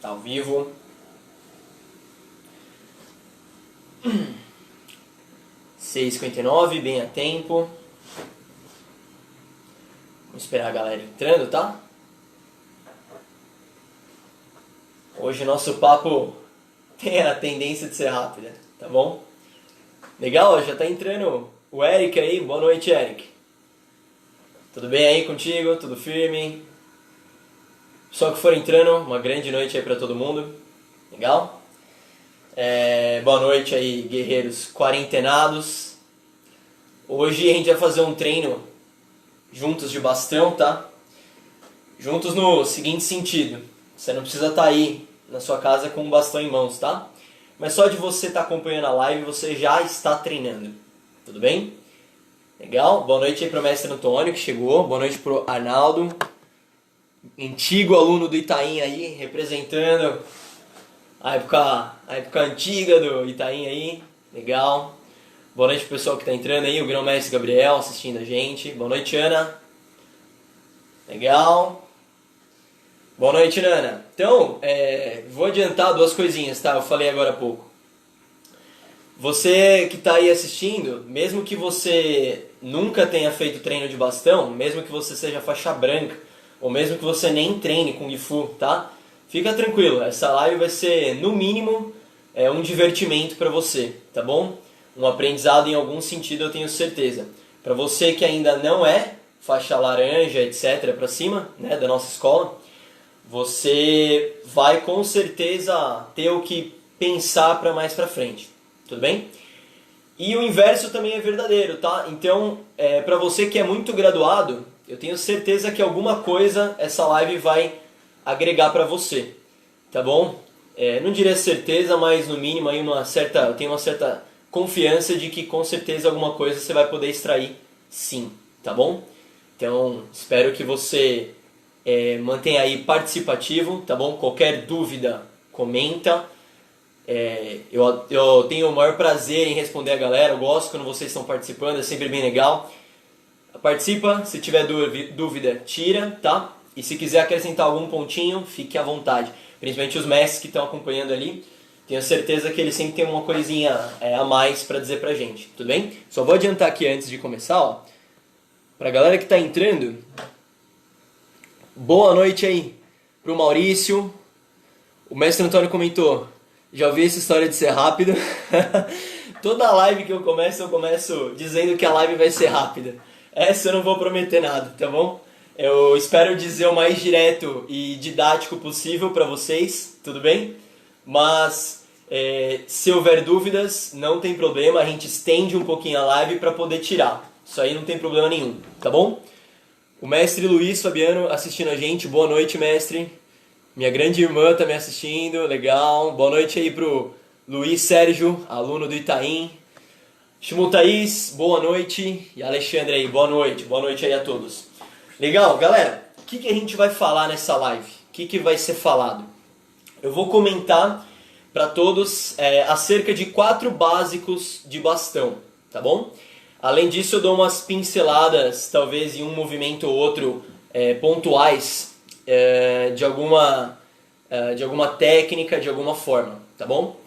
Tá ao vivo. Seis h 59, bem a tempo. Vamos esperar a galera entrando, tá? Hoje nosso papo tem a tendência de ser rápido, tá bom? Legal, já tá entrando o Eric aí. Boa noite, Eric. Tudo bem aí contigo? Tudo firme? Pessoal que for entrando, uma grande noite aí pra todo mundo. Legal? Boa noite aí, guerreiros quarentenados. Hoje a gente vai fazer um treino juntos de bastão, tá? Juntos no seguinte sentido: você não precisa estar aí na sua casa com um bastão em mãos, tá? Mas só de você estar acompanhando a live, você já está treinando. Tudo bem? Legal? Boa noite aí pro mestre Antônio, que chegou. Boa noite pro Arnaldo, antigo aluno do Itaim aí, representando a época antiga do Itaim aí. Legal. Boa noite pro pessoal que tá entrando aí, o grão-mestre Gabriel assistindo a gente. Boa noite, Ana. Legal. Boa noite, Ana. Então, vou adiantar duas coisinhas, tá? Eu falei agora há pouco. Você que tá aí assistindo, mesmo que você nunca tenha feito treino de bastão, mesmo que você seja faixa branca, ou mesmo que você nem treine Kung Fu, tá? Fica tranquilo, essa live vai ser, no mínimo, um divertimento para você, tá bom? Um aprendizado em algum sentido, eu tenho certeza. Para você que ainda não é faixa laranja, etc., para cima, né, da nossa escola, você vai com certeza ter o que pensar para mais para frente, tudo bem? E o inverso também é verdadeiro, tá? Então, para você que é muito graduado, eu tenho certeza que alguma coisa essa live vai agregar para você, tá bom? Não diria certeza, mas no mínimo aí eu tenho uma certa confiança de que com certeza alguma coisa você vai poder extrair sim, tá bom? Então, espero que você mantenha aí participativo, tá bom? Qualquer dúvida, comenta. Eu tenho o maior prazer em responder a galera, eu gosto quando vocês estão participando, é sempre bem legal. Participa, se tiver dúvida, tira, tá? E se quiser acrescentar algum pontinho, fique à vontade. Principalmente os mestres que estão acompanhando ali, tenho certeza que eles sempre têm uma coisinha a mais para dizer pra gente, tudo bem? Só vou adiantar aqui antes de começar, ó. Pra galera que tá entrando, boa noite aí pro Maurício. O mestre Antônio comentou: já ouvi essa história de ser rápido. Toda live que eu começo dizendo que a live vai ser rápida. Essa eu não vou prometer nada, tá bom? Eu espero dizer o mais direto e didático possível pra vocês, tudo bem? Mas se houver dúvidas, não tem problema, a gente estende um pouquinho a live pra poder tirar. Isso aí não tem problema nenhum, tá bom? O mestre Luiz Fabiano assistindo a gente, boa noite, mestre. Minha grande irmã tá me assistindo, legal. Boa noite aí pro Luiz Sérgio, aluno do Itaim. Shimu Thaís, boa noite. E Alexandre aí, boa noite. Boa noite aí a todos. Legal, galera, o que a gente vai falar nessa live? O que vai ser falado? Eu vou comentar para todos acerca de 4 básicos de bastão, tá bom? Além disso, eu dou umas pinceladas, talvez em um movimento ou outro, pontuais, de alguma técnica, de alguma forma, tá bom?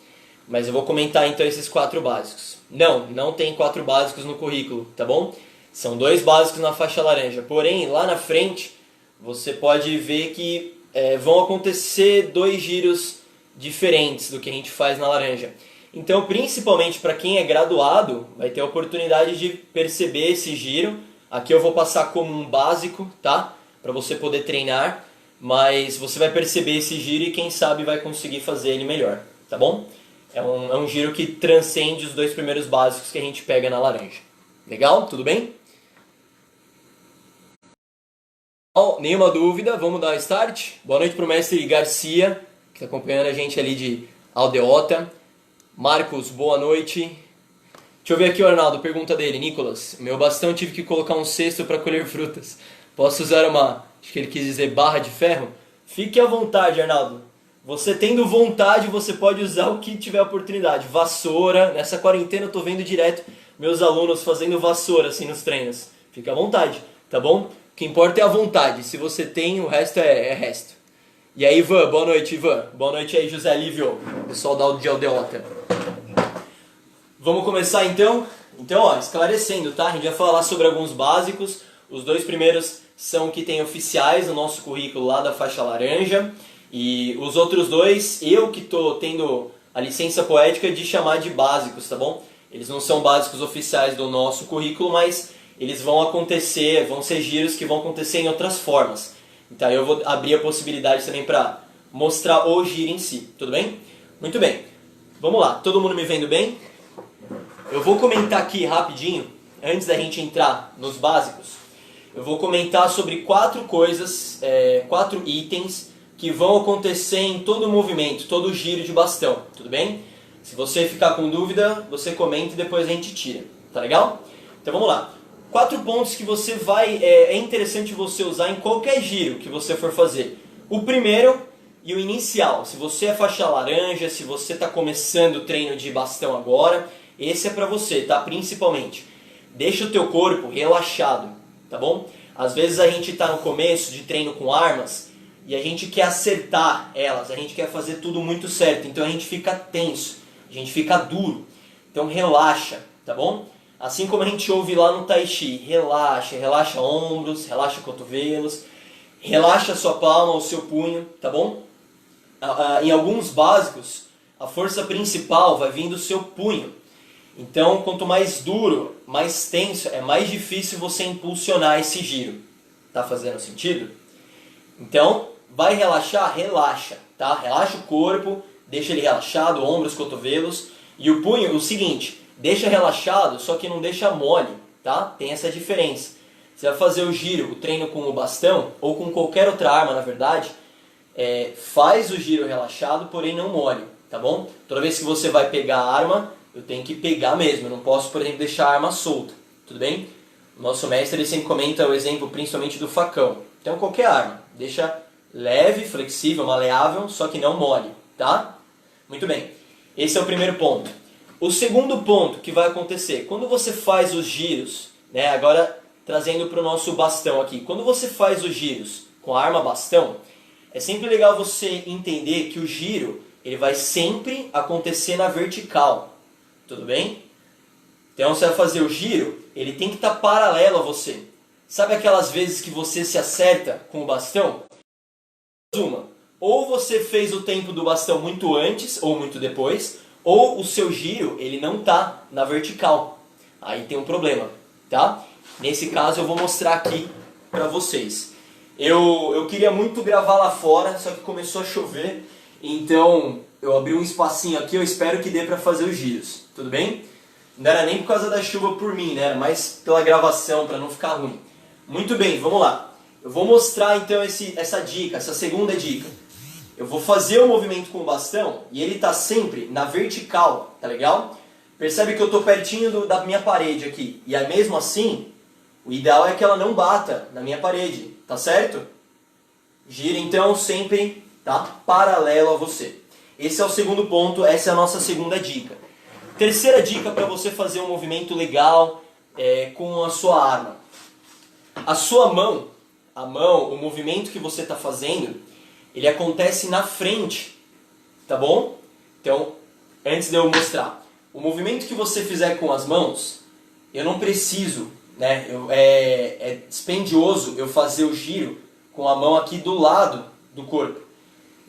Mas eu vou comentar então esses 4 básicos. Não tem 4 básicos no currículo, tá bom? São 2 básicos na faixa laranja. Porém, lá na frente, você pode ver que vão acontecer 2 giros diferentes do que a gente faz na laranja. Então, principalmente para quem é graduado, vai ter a oportunidade de perceber esse giro. Aqui eu vou passar como um básico, tá? Para você poder treinar, mas você vai perceber esse giro e quem sabe vai conseguir fazer ele melhor, tá bom? É um giro que transcende os 2 primeiros básicos que a gente pega na laranja. Legal? Tudo bem? Nenhuma dúvida, vamos dar start. Boa noite pro mestre Garcia, que está acompanhando a gente ali de Aldeota. Marcos, boa noite. Deixa eu ver aqui o Arnaldo, pergunta dele. Nicolas, meu bastão tive que colocar um cesto para colher frutas. Posso usar acho que ele quis dizer barra de ferro? Fique à vontade, Arnaldo. Você tendo vontade, você pode usar o que tiver oportunidade. Vassoura, nessa quarentena eu tô vendo direto meus alunos fazendo vassoura assim nos treinos. Fique à vontade, tá bom? O que importa é a vontade. Se você tem, o resto é resto. E aí, Ivan, boa noite, Ivan. Boa noite aí, José Lívio, pessoal da Aldeota. Vamos começar então? Então, ó, esclarecendo, tá? A gente vai falar sobre alguns básicos. Os dois primeiros são que tem oficiais no nosso currículo lá da faixa laranja. E os outros dois, eu que tô tendo a licença poética de chamar de básicos, tá bom? Eles não são básicos oficiais do nosso currículo, mas eles vão acontecer, vão ser giros que vão acontecer em outras formas. Então eu vou abrir a possibilidade também para mostrar o giro em si, tudo bem? Muito bem, vamos lá, todo mundo me vendo bem? Eu vou comentar aqui rapidinho, antes da gente entrar nos básicos, eu vou comentar sobre 4 coisas, 4 itens que vão acontecer em todo o movimento, todo o giro de bastão, tudo bem? Se você ficar com dúvida, você comenta e depois a gente tira, tá legal? Então vamos lá. 4 pontos que você vai, é interessante você usar em qualquer giro que você for fazer. O primeiro e o inicial. Se você é faixa laranja, se você está começando o treino de bastão agora, esse é para você, tá? Principalmente. Deixa o teu corpo relaxado, tá bom? Às vezes a gente está no começo de treino com armas e a gente quer acertar elas, a gente quer fazer tudo muito certo, então a gente fica tenso, a gente fica duro. Então relaxa, tá bom? Assim como a gente ouve lá no Tai Chi, relaxa, relaxa ombros, relaxa cotovelos, relaxa a sua palma, o seu punho, tá bom? Em alguns básicos, a força principal vai vir do seu punho. Então, quanto mais duro, mais tenso, é mais difícil você impulsionar esse giro. Tá fazendo sentido? Então, vai relaxar? Relaxa, tá? Relaxa o corpo, deixa ele relaxado, ombros, cotovelos. E o punho, o seguinte, deixa relaxado, só que não deixa mole, tá? Tem essa diferença. Você vai fazer o giro, o treino com o bastão, ou com qualquer outra arma, na verdade, faz o giro relaxado, porém não mole, tá bom? Toda vez que você vai pegar a arma, eu tenho que pegar mesmo, eu não posso, por exemplo, deixar a arma solta, tudo bem? O nosso mestre ele sempre comenta o exemplo principalmente do facão. Então qualquer arma, deixa leve, flexível, maleável, só que não mole, tá? Muito bem, esse é o primeiro ponto. O segundo ponto que vai acontecer, quando você faz os giros, né, agora trazendo para o nosso bastão aqui, quando você faz os giros com a arma bastão, é sempre legal você entender que o giro ele vai sempre acontecer na vertical, tudo bem? Então você vai fazer o giro, ele tem que estar paralelo a você. Sabe aquelas vezes que você se acerta com o bastão? Ou você fez o tempo do bastão muito antes ou muito depois, ou o seu giro ele não está na vertical. Aí tem um problema, tá? Nesse caso eu vou mostrar aqui para vocês. Eu queria muito gravar lá fora, só que começou a chover, então eu abri um espacinho aqui, eu espero que dê para fazer os giros, tudo bem? Não era nem por causa da chuva por mim, né? Era mais pela gravação, para não ficar ruim. Muito bem, vamos lá. Eu vou mostrar então essa dica, essa segunda dica. Eu vou fazer o movimento com o bastão e ele está sempre na vertical, tá legal? Percebe que eu estou pertinho da minha parede aqui. E aí, mesmo assim, o ideal é que ela não bata na minha parede, tá certo? Gira então sempre, tá? Paralelo a você. Esse é o segundo ponto, essa é a nossa segunda dica. Terceira dica para você fazer um movimento legal com a sua arma. A sua mão, o movimento que você está fazendo, ele acontece na frente, tá bom? Então, antes de eu mostrar, o movimento que você fizer com as mãos, eu não preciso, né? É dispendioso eu fazer o giro com a mão aqui do lado do corpo.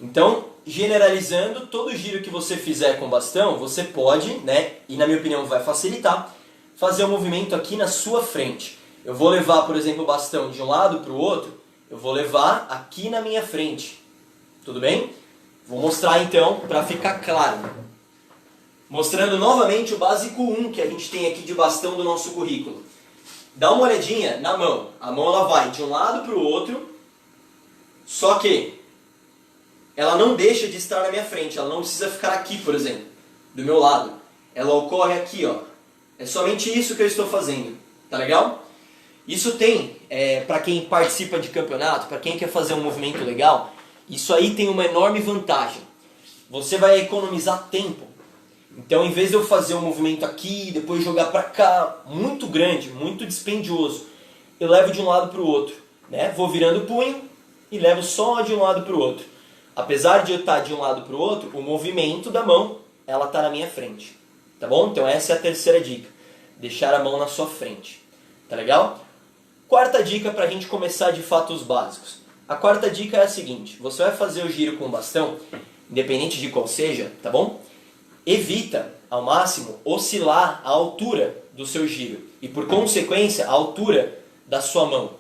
Então, generalizando, todo giro que você fizer com bastão, você pode, né? E na minha opinião vai facilitar, fazer o movimento aqui na sua frente. Eu vou levar, por exemplo, o bastão de um lado para o outro, eu vou levar aqui na minha frente. Tudo bem? Vou mostrar então para ficar claro. Mostrando novamente o básico 1 que a gente tem aqui de bastão do nosso currículo. Dá uma olhadinha na mão. A mão ela vai de um lado para o outro, só que ela não deixa de estar na minha frente. Ela não precisa ficar aqui, por exemplo, do meu lado. Ela ocorre aqui, ó. É somente isso que eu estou fazendo. Tá legal? Isso tem, para quem participa de campeonato, para quem quer fazer um movimento legal, isso aí tem uma enorme vantagem. Você vai economizar tempo. Então, em vez de eu fazer um movimento aqui e depois jogar para cá, muito grande, muito dispendioso, eu levo de um lado para o outro, né? Vou virando o punho e levo só de um lado para o outro. apesar de eu estar de um lado para o outro, o movimento da mão, ela está na minha frente. Tá bom? Então essa é a terceira dica. Deixar a mão na sua frente. Tá legal? Quarta dica para a gente começar de fato os básicos. A quarta dica é a seguinte. Você vai fazer o giro com o bastão, independente de qual seja, tá bom? Evita, ao máximo, oscilar a altura do seu giro. E por consequência, a altura da sua mão.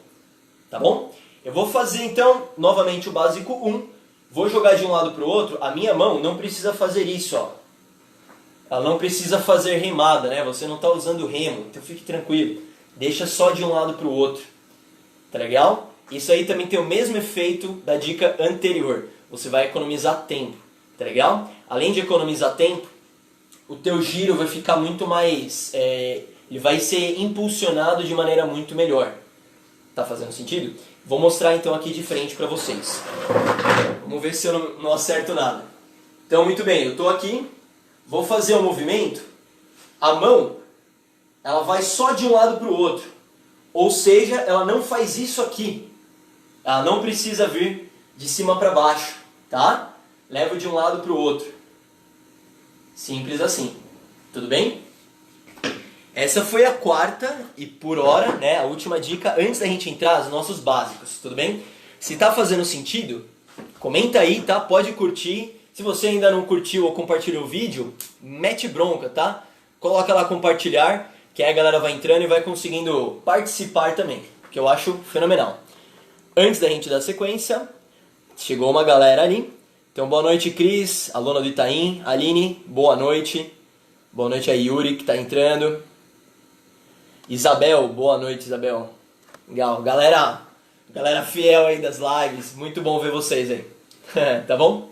Tá bom? Eu vou fazer então, novamente o básico 1. Vou jogar de um lado para o outro. A minha mão não precisa fazer isso, ó. Ela não precisa fazer remada, né? Você não está usando remo, então fique tranquilo. Deixa só de um lado para o outro. Tá legal? Isso aí também tem o mesmo efeito da dica anterior. Você vai economizar tempo. Tá legal? Além de economizar tempo, o teu giro vai ficar muito mais... ele vai ser impulsionado de maneira muito melhor. Tá fazendo sentido? Vou mostrar então aqui de frente para vocês. Vamos ver se eu não acerto nada. Então, muito bem, eu estou aqui, vou fazer o movimento. A mão, ela vai só de um lado para o outro. Ou seja, ela não faz isso aqui. Ela não precisa vir de cima para baixo, tá? Levo de um lado para o outro. Simples assim. Tudo bem? Essa foi a quarta e por hora, né, a última dica antes da gente entrar nos nossos básicos, tudo bem? Se tá fazendo sentido, comenta aí, tá? Pode curtir. Se você ainda não curtiu ou compartilhou o vídeo, mete bronca, tá? Coloca lá compartilhar, que aí a galera vai entrando e vai conseguindo participar também, que eu acho fenomenal. Antes da gente dar sequência, chegou uma galera ali. Então boa noite, Cris, aluna do Itaim. Aline, boa noite. Boa noite a Yuri que tá entrando. Isabel, boa noite, Isabel. Legal, galera fiel aí das lives, muito bom ver vocês aí. Tá bom?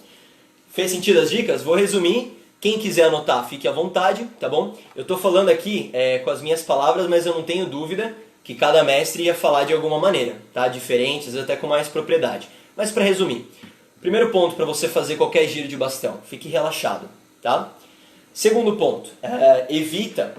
Fez sentido as dicas? Vou resumir. Quem quiser anotar, fique à vontade, tá bom? Eu tô falando aqui com as minhas palavras, mas eu não tenho dúvida que cada mestre ia falar de alguma maneira, tá? Diferentes, até com mais propriedade. Mas para resumir, primeiro ponto para você fazer qualquer giro de bastão, fique relaxado, tá? Segundo ponto, evita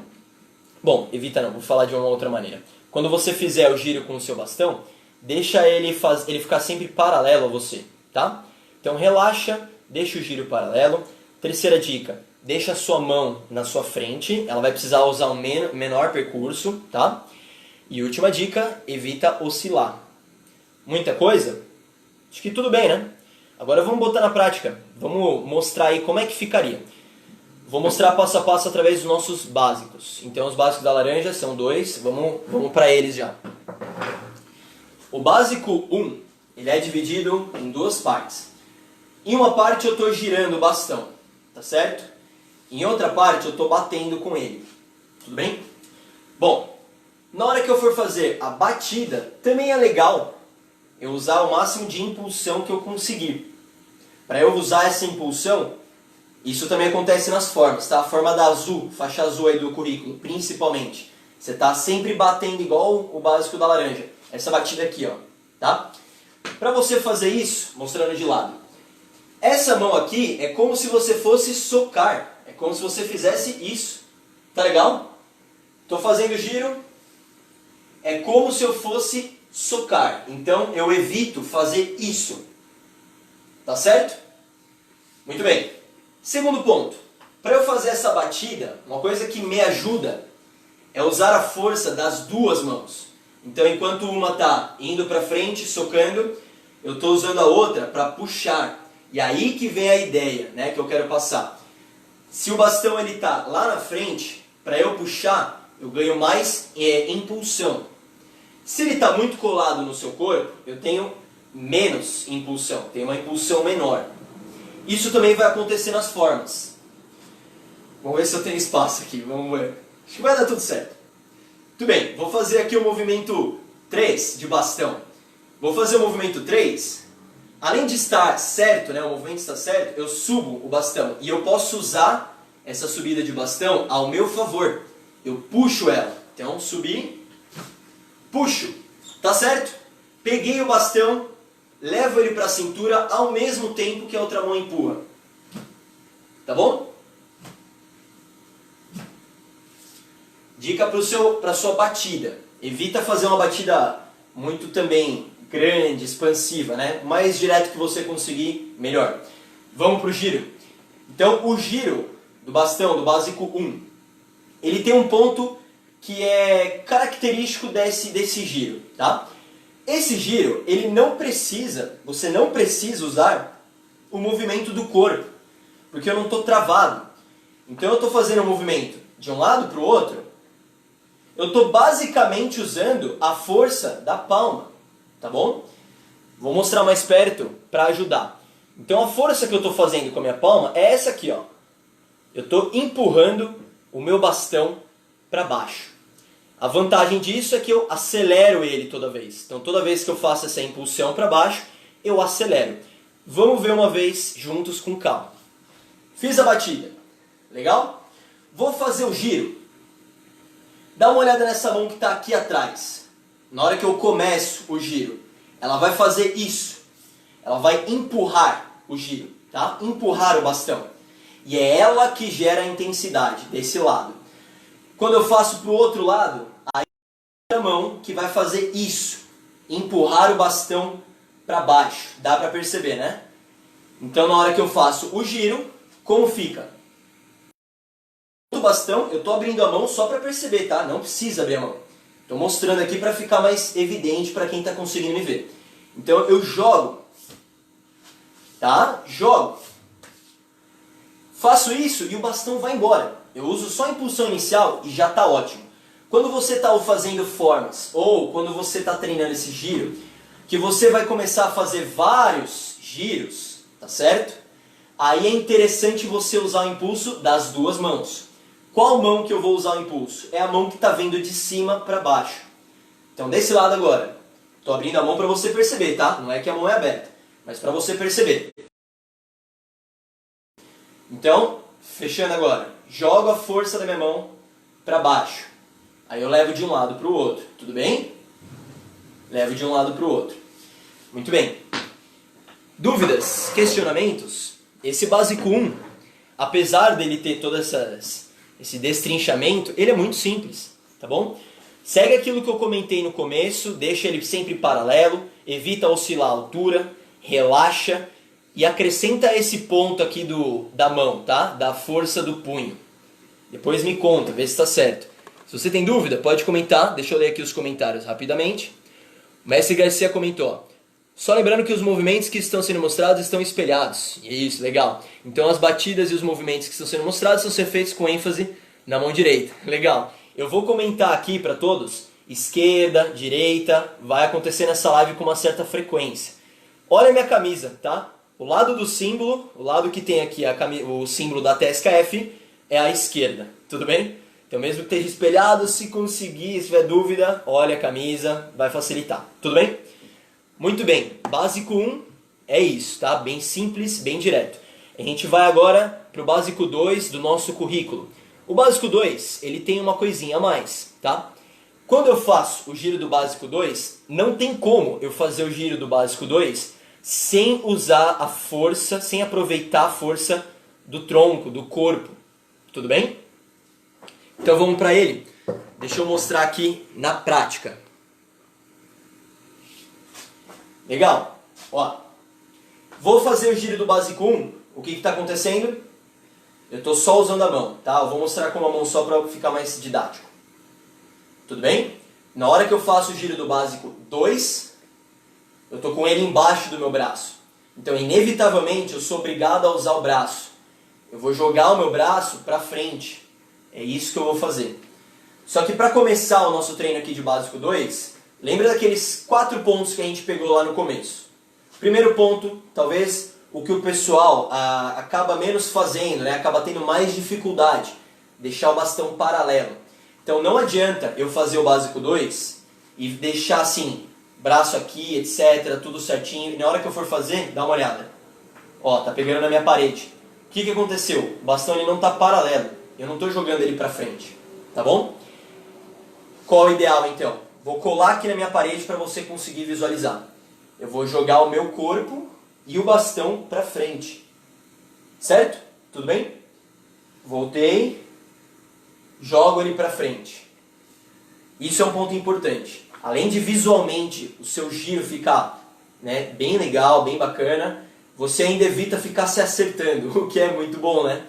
não, vou falar de uma outra maneira. Quando você fizer o giro com o seu bastão, deixa ele ficar sempre paralelo a você, tá? Então relaxa, deixa o giro paralelo. Terceira dica, deixa a sua mão na sua frente, ela vai precisar usar um menor percurso, tá? E última dica, evita oscilar. Muita coisa? Acho que tudo bem, né? Agora vamos botar na prática, vamos mostrar aí como é que ficaria. Vou mostrar passo a passo através dos nossos básicos. Então os básicos da laranja são 2, vamos para eles já. O básico 1, ele é dividido em 2 partes. Em uma parte eu estou girando o bastão, tá certo? Em outra parte eu estou batendo com ele. Tudo bem? Bom, na hora que eu for fazer a batida, também é legal eu usar o máximo de impulsão que eu conseguir. Para eu usar essa impulsão, isso também acontece nas formas, tá? A forma da azul, faixa azul aí do currículo, principalmente. Você tá sempre batendo igual o básico da laranja. Essa batida aqui, ó, tá? Para você fazer isso, mostrando de lado. Essa mão aqui é como se você fosse socar. É como se você fizesse isso. Tá legal? Tô fazendo giro. É como se eu fosse socar. Então eu evito fazer isso. Tá certo? Muito bem. Segundo ponto, para eu fazer essa batida, uma coisa que me ajuda é usar a força das duas mãos. Então, enquanto uma está indo para frente, socando, eu estou usando a outra para puxar. E aí que vem a ideia, né, que eu quero passar. Se o bastão está lá na frente, para eu puxar, eu ganho mais impulsão. Se ele está muito colado no seu corpo, eu tenho menos impulsão, tenho uma impulsão menor. Isso também vai acontecer nas formas. Vamos ver se eu tenho espaço aqui, vamos ver. Acho que vai dar tudo certo. Tudo bem, vou fazer aqui o movimento 3 de bastão. Vou fazer o movimento 3. Além de estar certo, né, o movimento está certo, eu subo o bastão. E eu posso usar essa subida de bastão ao meu favor. Eu puxo ela. Então, subi, puxo. Tá certo? Peguei o bastão, levo ele para a cintura ao mesmo tempo que a outra mão empurra. Tá bom? Dica para a sua batida. Evita fazer uma batida muito também grande, expansiva, né? Mais direto que você conseguir, melhor. Vamos para o giro. Então, o giro do bastão, do básico 1, ele tem um ponto que é característico desse giro, tá? Esse giro, você não precisa usar o movimento do corpo, porque eu não estou travado. Então eu estou fazendo um movimento de um lado para o outro, eu estou basicamente usando a força da palma, tá bom? Vou mostrar mais perto para ajudar. Então a força que eu estou fazendo com a minha palma é essa aqui, ó. Eu estou empurrando o meu bastão para baixo. A vantagem disso é que eu acelero ele toda vez. Então toda vez que eu faço essa impulsão para baixo, eu acelero. Vamos ver uma vez juntos com calma. Fiz a batida. Legal? Vou fazer o giro. Dá uma olhada nessa mão que está aqui atrás. Na hora que eu começo o giro, ela vai fazer isso. Ela vai empurrar o giro, tá? Empurrar o bastão. E é ela que gera a intensidade desse lado. Quando eu faço para o outro lado, aí é a mão que vai fazer isso. Empurrar o bastão para baixo. Dá para perceber, né? Então na hora que eu faço o giro, como fica? O bastão, eu estou abrindo a mão só para perceber, tá? Não precisa abrir a mão. Estou mostrando aqui para ficar mais evidente para quem está conseguindo me ver. Então eu jogo, tá? Jogo. Faço isso e o bastão vai embora. Eu uso só a impulsão inicial e já está ótimo. Quando você está fazendo formas, ou quando você está treinando esse giro, que você vai começar a fazer vários giros, tá certo? Aí é interessante você usar o impulso das duas mãos. Qual mão que eu vou usar o impulso? É a mão que está vindo de cima para baixo. Então desse lado agora, estou abrindo a mão para você perceber, tá? Não é que a mão é aberta, mas para você perceber. Então, fechando agora, jogo a força da minha mão para baixo. Aí eu levo de um lado para o outro, tudo bem? Levo de um lado para o outro. Muito bem. Dúvidas? Questionamentos? Esse básico 1, apesar dele ter todo esse destrinchamento, ele é muito simples, tá bom? Segue aquilo que eu comentei no começo, deixa ele sempre paralelo, evita oscilar a altura, relaxa e acrescenta esse ponto aqui da mão, tá? Da força do punho. Depois me conta, vê se está certo. Se você tem dúvida, pode comentar, deixa eu ler aqui os comentários rapidamente. O Mestre Garcia comentou, ó, só lembrando que os movimentos que estão sendo mostrados estão espelhados. Isso, legal. Então as batidas e os movimentos que estão sendo mostrados são ser feitos com ênfase na mão direita. Legal. Eu vou comentar aqui para todos, esquerda, direita, vai acontecer nessa live com uma certa frequência. Olha a minha camisa, tá? O lado do símbolo, o lado que tem aqui o símbolo da TSKF é a esquerda, tudo bem? Então mesmo que esteja espelhado, se conseguir, se tiver dúvida, olha a camisa, vai facilitar, tudo bem? Muito bem, básico 1 é isso, tá? Bem simples, bem direto. A gente vai agora para o básico 2 do nosso currículo. O básico 2, ele tem uma coisinha a mais, tá? Quando eu faço o giro do básico 2, não tem como eu fazer o giro do básico 2 sem usar a força, sem aproveitar a força do tronco, do corpo, tudo bem? Então vamos para ele. Deixa eu mostrar aqui na prática. Legal? Ó, vou fazer o giro do básico 1. O que está acontecendo? Eu estou só usando a mão, tá? Eu vou mostrar com a mão só para ficar mais didático. Tudo bem? Na hora que eu faço o giro do básico 2, eu estou com ele embaixo do meu braço. Então, inevitavelmente, eu sou obrigado a usar o braço. Eu vou jogar o meu braço para frente. É isso que eu vou fazer. Só que para começar o nosso treino aqui de básico 2, lembra daqueles 4 pontos que a gente pegou lá no começo. Primeiro ponto, talvez o que o pessoal acaba menos fazendo, né? Acaba tendo mais dificuldade, deixar o bastão paralelo. Então não adianta eu fazer o básico 2 e deixar assim, braço aqui, etc, tudo certinho, e na hora que eu for fazer, dá uma olhada. Ó, tá pegando na minha parede. O que aconteceu? O bastão ele não está paralelo, eu não estou jogando ele para frente, tá bom? Qual é o ideal então? Vou colar aqui na minha parede para você conseguir visualizar. Eu vou jogar o meu corpo e o bastão para frente. Certo? Tudo bem? Voltei. Jogo ele para frente. Isso é um ponto importante. além de visualmente o seu giro ficar, né, bem legal, bem bacana, você ainda evita ficar se acertando, o que é muito bom, né?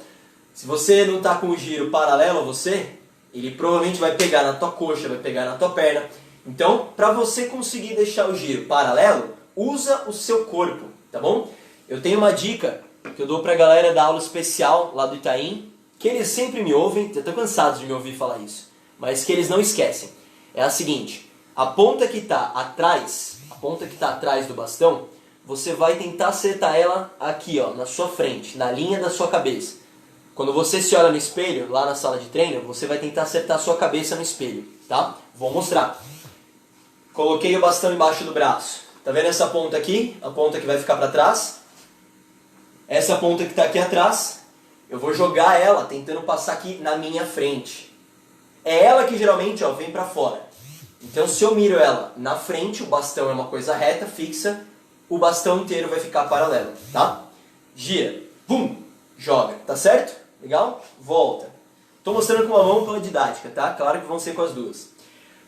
Se você não está com o giro paralelo a você, ele provavelmente vai pegar na tua coxa, vai pegar na tua perna. Então, para você conseguir deixar o giro paralelo, usa o seu corpo, tá bom? Eu tenho uma dica que eu dou pra galera da aula especial lá do Itaim, que eles sempre me ouvem, eu tô cansado de me ouvir falar isso, mas que eles não esquecem. É a seguinte, a ponta que está atrás do bastão, você vai tentar acertar ela aqui, ó, na sua frente, na linha da sua cabeça. Quando você se olha no espelho, lá na sala de treino, você vai tentar acertar a sua cabeça no espelho, tá? Vou mostrar. Coloquei o bastão embaixo do braço. Tá vendo essa ponta aqui? A ponta que vai ficar para trás. Essa ponta que está aqui atrás, eu vou jogar ela tentando passar aqui na minha frente. É ela que geralmente, ó, vem para fora. Então se eu miro ela na frente, o bastão é uma coisa reta, fixa, o bastão inteiro vai ficar paralelo, tá? Gira, bum, joga, tá certo? Legal? Volta. Estou mostrando com uma mão pela didática, tá? Claro que vão ser com as duas.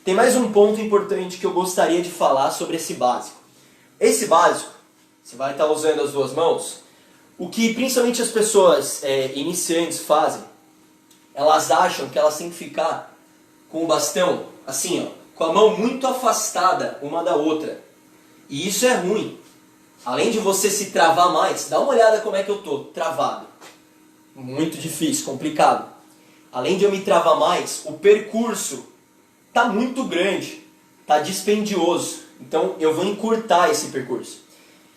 Tem mais um ponto importante que eu gostaria de falar sobre esse básico. Esse básico, você vai estar usando as duas mãos, o que principalmente as pessoas iniciantes fazem, elas acham que elas têm que ficar com o bastão assim, ó, com a mão muito afastada uma da outra. E isso é ruim. Além de você se travar mais, dá uma olhada como é que eu tô travado. Muito difícil, complicado. Além de eu me travar mais, o percurso tá muito grande, tá dispendioso. Então eu vou encurtar esse percurso.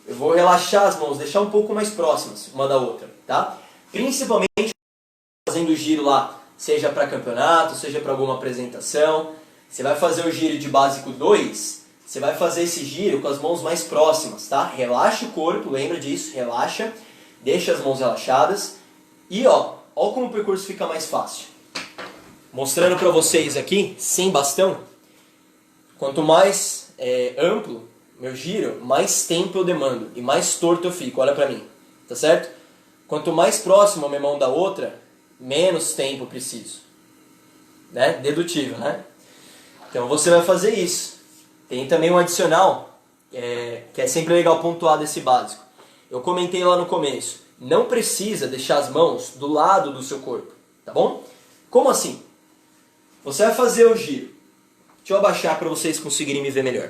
Eu vou relaxar as mãos, deixar um pouco mais próximas uma da outra, tá? Principalmente fazendo o giro lá, seja para campeonato, seja para alguma apresentação. Você vai fazer o giro de básico 2, você vai fazer esse giro com as mãos mais próximas, tá? Relaxa o corpo, lembra disso, relaxa, deixa as mãos relaxadas. E ó como o percurso fica mais fácil. Mostrando para vocês aqui, sem bastão, quanto mais amplo meu giro, mais tempo eu demando e mais torto eu fico, olha pra mim, tá certo? Quanto mais próximo a minha mão da outra, menos tempo eu preciso, né? Dedutível, né? Então você vai fazer isso. Tem também um adicional, que é sempre legal pontuar desse básico. Eu comentei lá no começo, não precisa deixar as mãos do lado do seu corpo, tá bom? Como assim? Você vai fazer o giro. Deixa eu abaixar para vocês conseguirem me ver melhor.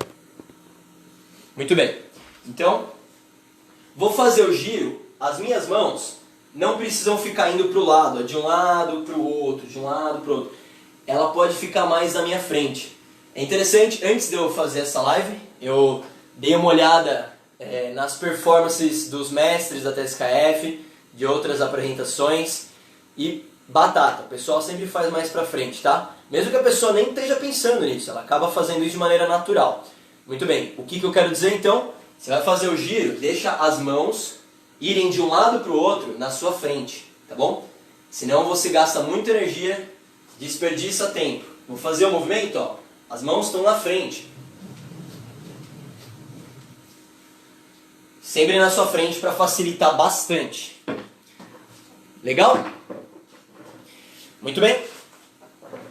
Muito bem. Então, vou fazer o giro. As minhas mãos não precisam ficar indo para o lado, de um lado para o outro, de um lado para o outro. Ela pode ficar mais na minha frente. É interessante, antes de eu fazer essa live, eu dei uma olhada nas performances dos mestres da TSKF, de outras apresentações, e batata, o pessoal sempre faz mais pra frente, tá? Mesmo que a pessoa nem esteja pensando nisso, ela acaba fazendo isso de maneira natural. Muito bem, o que eu quero dizer então? Você vai fazer o giro, deixa as mãos irem de um lado para o outro na sua frente, tá bom? Senão você gasta muita energia, desperdiça tempo. Vou fazer o movimento, ó, as mãos estão na frente. Sempre na sua frente para facilitar bastante. Legal? Muito bem.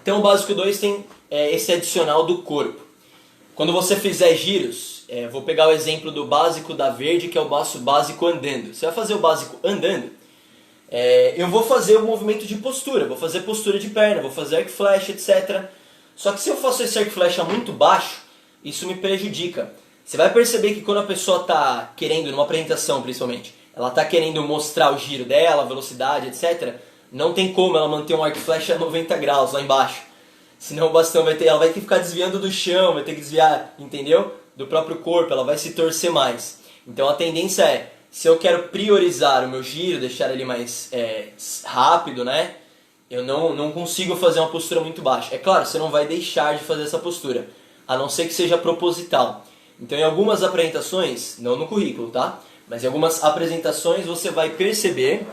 Então o básico 2 tem esse adicional do corpo. Quando você fizer giros, vou pegar o exemplo do básico da verde, que é o básico andando. Você vai fazer o básico andando, eu vou fazer o movimento de postura, vou fazer postura de perna, vou fazer arco e flecha, etc. Só que se eu faço esse arco e flecha muito baixo, isso me prejudica. Você vai perceber que quando a pessoa está querendo, numa apresentação principalmente, ela está querendo mostrar o giro dela, a velocidade, etc., não tem como ela manter um arco e flecha a 90 graus lá embaixo. Senão o bastão ela vai ter que ficar desviando do chão, vai ter que desviar, entendeu? Do próprio corpo, ela vai se torcer mais. Então a tendência é, se eu quero priorizar o meu giro, deixar ele mais rápido, né? Eu não consigo fazer uma postura muito baixa. É claro, você não vai deixar de fazer essa postura, a não ser que seja proposital. Então em algumas apresentações, não no currículo, tá? Mas em algumas apresentações você vai perceber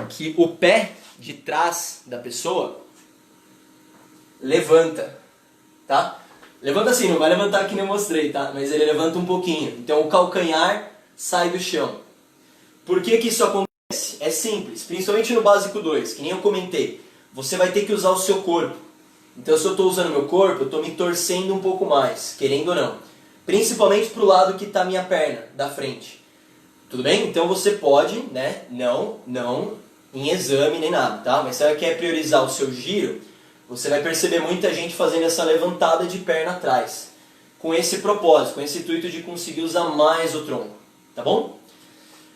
que o pé de trás da pessoa levanta, tá? Levanta assim, não vai levantar que nem eu mostrei, tá? Mas ele levanta um pouquinho. Então o calcanhar sai do chão. Por que isso acontece? É simples, principalmente no básico 2, que nem eu comentei. Você vai ter que usar o seu corpo. Então se eu estou usando meu corpo, eu estou me torcendo um pouco mais, querendo ou não. Principalmente para o lado que está a minha perna, da frente. Tudo bem? Então você pode, né, não em exame nem nada, tá? Mas se você quer priorizar o seu giro, você vai perceber muita gente fazendo essa levantada de perna atrás. Com esse propósito, com esse intuito de conseguir usar mais o tronco, tá bom?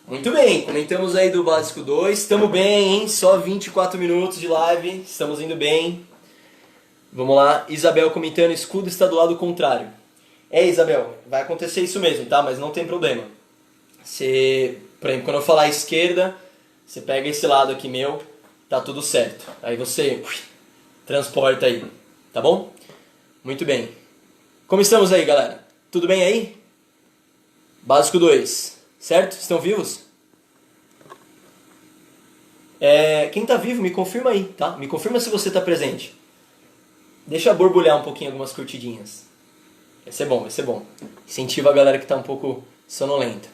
Muito bem, comentamos aí do básico 2, estamos bem, hein? Só 24 minutos de live, estamos indo bem. Vamos lá, Isabel comentando, escudo está do lado contrário. Isabel, vai acontecer isso mesmo, tá? Mas não tem problema. Você, por exemplo, quando eu falar esquerda, você pega esse lado aqui meu, tá tudo certo. Aí você transporta aí, tá bom? Muito bem. Como estamos aí, galera? Tudo bem aí? Básico 2, certo? Estão vivos? Quem tá vivo, me confirma aí, tá? Me confirma se você tá presente. Deixa borbulhar um pouquinho algumas curtidinhas. Vai ser bom, vai ser bom. Incentiva a galera que tá um pouco sonolenta.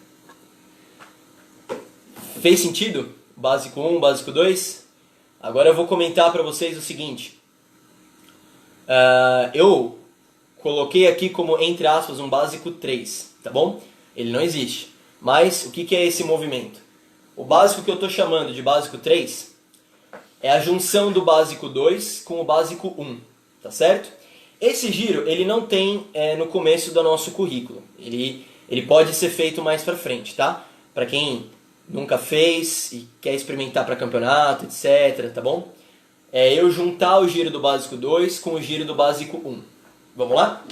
Fez sentido? Básico 1, básico 2? Agora eu vou comentar para vocês o seguinte. Eu coloquei aqui como, entre aspas, um básico 3, tá bom? Ele não existe. Mas o que é esse movimento? O básico que eu estou chamando de básico 3 é a junção do básico 2 com o básico 1, tá certo? Esse giro ele não tem no começo do nosso currículo. Ele pode ser feito mais para frente, tá? Para quem nunca fez e quer experimentar para campeonato, etc, tá bom? Eu juntar o giro do básico 2 com o giro do básico 1. Vamos lá?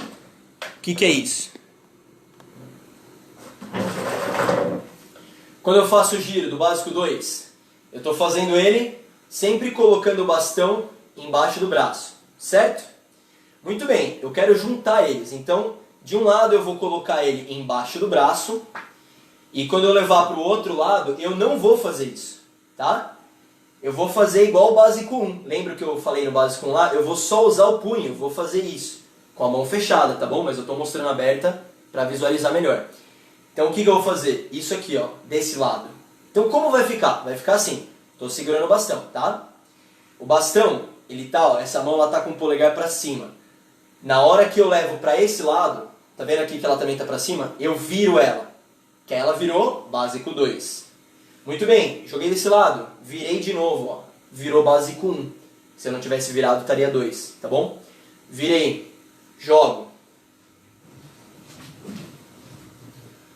O que é isso? Quando eu faço o giro do básico 2, eu estou fazendo ele sempre colocando o bastão embaixo do braço, certo? Muito bem, eu quero juntar eles. Então, de um lado eu vou colocar ele embaixo do braço, e quando eu levar para o outro lado, eu não vou fazer isso, tá? Eu vou fazer igual o básico 1. Lembra que eu falei no básico 1 lá? Eu vou só usar o punho, vou fazer isso, com a mão fechada, tá bom? Mas eu estou mostrando aberta para visualizar melhor. Então o que eu vou fazer? Isso aqui, ó, desse lado. Então como vai ficar? Vai ficar assim. Estou segurando o bastão, tá? O bastão, ele tá, ó, essa mão ela tá com o polegar para cima. Na hora que eu levo para esse lado, tá vendo aqui que ela também tá para cima? Eu viro ela. Que aí ela virou básico 2. Muito bem, joguei desse lado, virei de novo, ó. Virou básico 1. Se eu não tivesse virado, estaria 2, tá bom? Virei, jogo.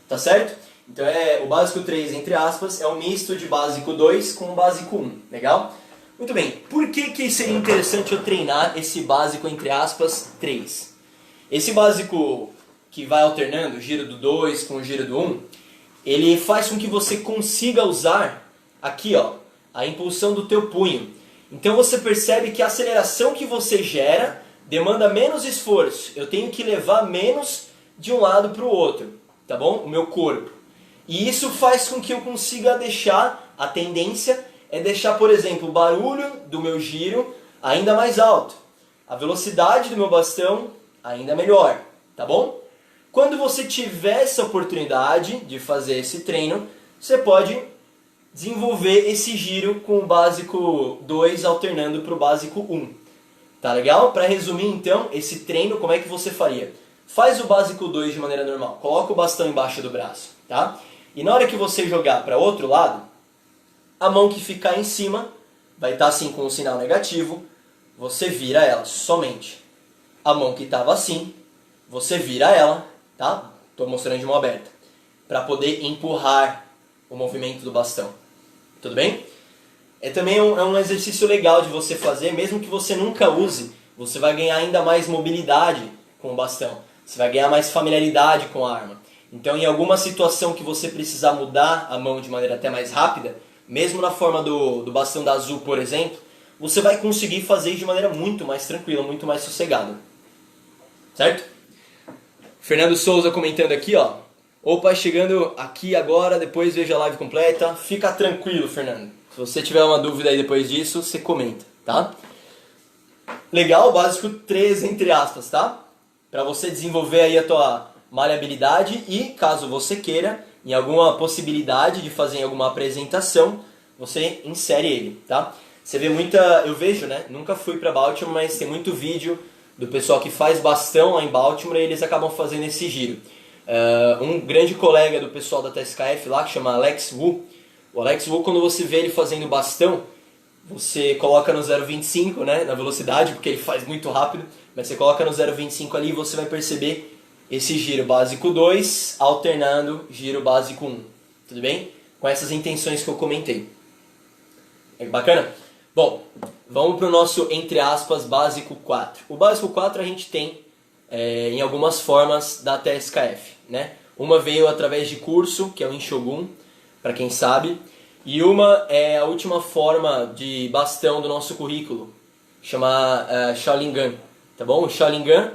Tá certo? Então o básico 3, entre aspas, é um misto de básico 2 com o básico 1. Legal? Muito bem. Por que seria interessante eu treinar esse básico, entre aspas, 3? Esse básico que vai alternando o giro do 2 com o giro do 1, ele faz com que você consiga usar aqui, ó, a impulsão do teu punho. Então você percebe que a aceleração que você gera demanda menos esforço. Eu tenho que levar menos de um lado para o outro, tá bom? O meu corpo. E isso faz com que eu consiga deixar, a tendência é deixar, por exemplo, o barulho do meu giro ainda mais alto. A velocidade do meu bastão ainda melhor, tá bom? Quando você tiver essa oportunidade de fazer esse treino, você pode desenvolver esse giro com o básico 2 alternando para o básico 1. Tá legal? Para resumir então, esse treino, como é que você faria? Faz o básico 2 de maneira normal, coloca o bastão embaixo do braço, tá? E na hora que você jogar para o outro lado, a mão que ficar em cima vai estar assim com um sinal negativo, você vira ela somente. A mão que estava assim, você vira ela, tá? Estou mostrando de mão aberta, para poder empurrar o movimento do bastão. Tudo bem? Também um exercício legal de você fazer, mesmo que você nunca use, você vai ganhar ainda mais mobilidade com o bastão. Você vai ganhar mais familiaridade com a arma. Então, em alguma situação que você precisar mudar a mão de maneira até mais rápida, mesmo na forma do bastão da Azul, por exemplo, você vai conseguir fazer de maneira muito mais tranquila, muito mais sossegada. Certo? Fernando Souza comentando aqui, ó. Opa, chegando aqui agora, depois veja a live completa. Fica tranquilo, Fernando. Se você tiver uma dúvida aí depois disso, você comenta, tá? Legal, básico 3, entre aspas, tá? Para você desenvolver aí a tua maleabilidade e, caso você queira, em alguma possibilidade de fazer em alguma apresentação, você insere ele, tá? Você vê muita, eu vejo, né? Nunca fui para Baltimore, mas tem muito vídeo do pessoal que faz bastão lá em Baltimore e eles acabam fazendo esse giro. Um grande colega do pessoal da TSKF lá, que chama Alex Wu, o Alex Wu, quando você vê ele fazendo bastão, você coloca no 0,25, né, na velocidade, porque ele faz muito rápido, mas você coloca no 0,25 ali e você vai perceber esse giro básico 2 alternando giro básico 1. Tudo bem? Com essas intenções que eu comentei. É bacana? Bom, vamos para o nosso, entre aspas, básico 4. O básico 4 a gente tem em algumas formas da TSKF, né? Uma veio através de curso, que é o Inshogun, para quem sabe, e uma é a última forma de bastão do nosso currículo, chama Shaolingan, tá bom? O Shaolingan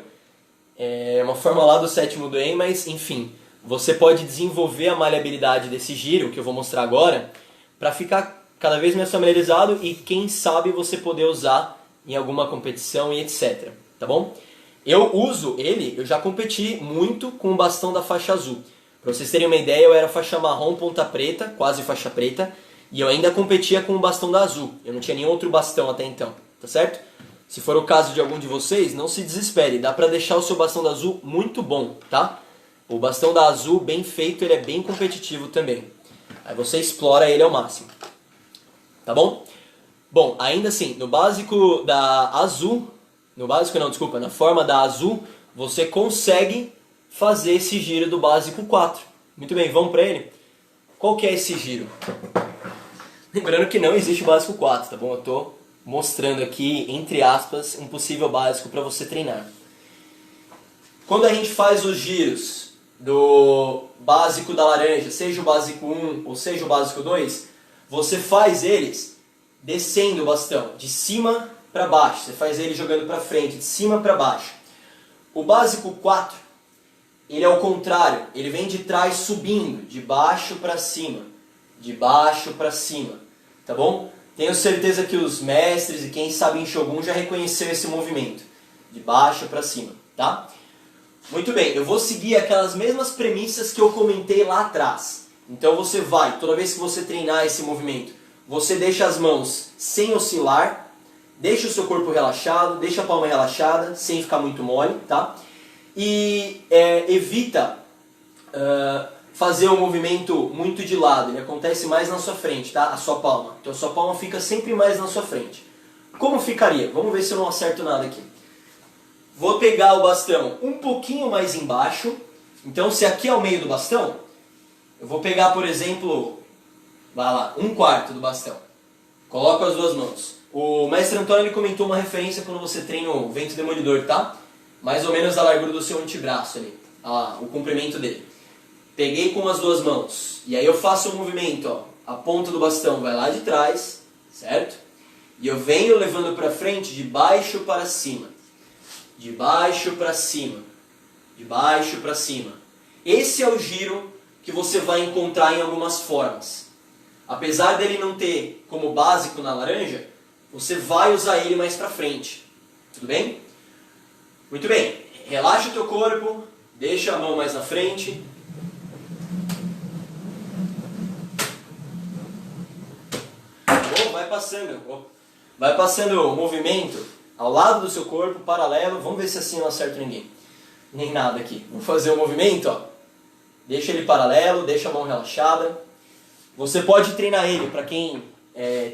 é uma forma lá do 7º Dan, mas enfim, você pode desenvolver a maleabilidade desse giro, que eu vou mostrar agora, para ficar cada vez mais familiarizado e quem sabe você poder usar em alguma competição e etc, tá bom? Eu uso ele, eu já competi muito com o bastão da faixa azul. Para vocês terem uma ideia, eu era faixa marrom, ponta preta, quase faixa preta, e eu ainda competia com o bastão da azul. Eu não tinha nenhum outro bastão até então, tá certo? Se for o caso de algum de vocês, não se desespere, dá para deixar o seu bastão da azul muito bom, tá? O bastão da azul, bem feito, ele é bem competitivo também. Aí você explora ele ao máximo, tá bom? Bom, ainda assim, no básico da azul, no básico não, desculpa, na forma da azul, você consegue fazer esse giro do básico 4. Muito bem, vamos para ele? Qual que é esse giro? Lembrando que não existe o básico 4, tá bom? Eu estou mostrando aqui, entre aspas, um possível básico para você treinar. Quando a gente faz os giros do básico da laranja, seja o básico 1 ou seja o básico 2, você faz eles descendo o bastão, de cima para baixo. Você faz ele jogando para frente, de cima para baixo. O básico 4, ele é o contrário. Ele vem de trás subindo, de baixo para cima. De baixo para cima. Tá bom? Tenho certeza que os mestres e quem sabe em Shogun já reconheceu esse movimento. De baixo para cima, tá? Muito bem, eu vou seguir aquelas mesmas premissas que eu comentei lá atrás. Então você vai, toda vez que você treinar esse movimento, você deixa as mãos sem oscilar, deixa o seu corpo relaxado, deixa a palma relaxada, sem ficar muito mole, tá? E evita fazer o movimento muito de lado, ele acontece mais na sua frente, tá? A sua palma. Então a sua palma fica sempre mais na sua frente. Como ficaria? Vamos ver se eu não acerto nada aqui. Vou pegar o bastão um pouquinho mais embaixo. Então se aqui é o meio do bastão, eu vou pegar, por exemplo, vai lá, 1/4 do bastão. Coloco as duas mãos. O mestre Antônio ele comentou uma referência quando você treina o vento demolidor, tá? Mais ou menos a largura do seu antebraço ali, o comprimento dele. Peguei com as duas mãos, e aí eu faço o movimento, ó, a ponta do bastão vai lá de trás, certo? E eu venho levando para frente de baixo para cima. De baixo para cima. De baixo para cima. Esse é o giro que você vai encontrar em algumas formas. Apesar dele não ter como básico na laranja, você vai usar ele mais pra frente. Tudo bem? Muito bem. Relaxa o teu corpo, deixa a mão mais na frente. Bom, vai passando o movimento ao lado do seu corpo, paralelo. Vamos ver se assim eu não acerto ninguém. Nem nada aqui. Vamos fazer o movimento, ó. Deixa ele paralelo, deixa a mão relaxada. Você pode treinar ele, para quem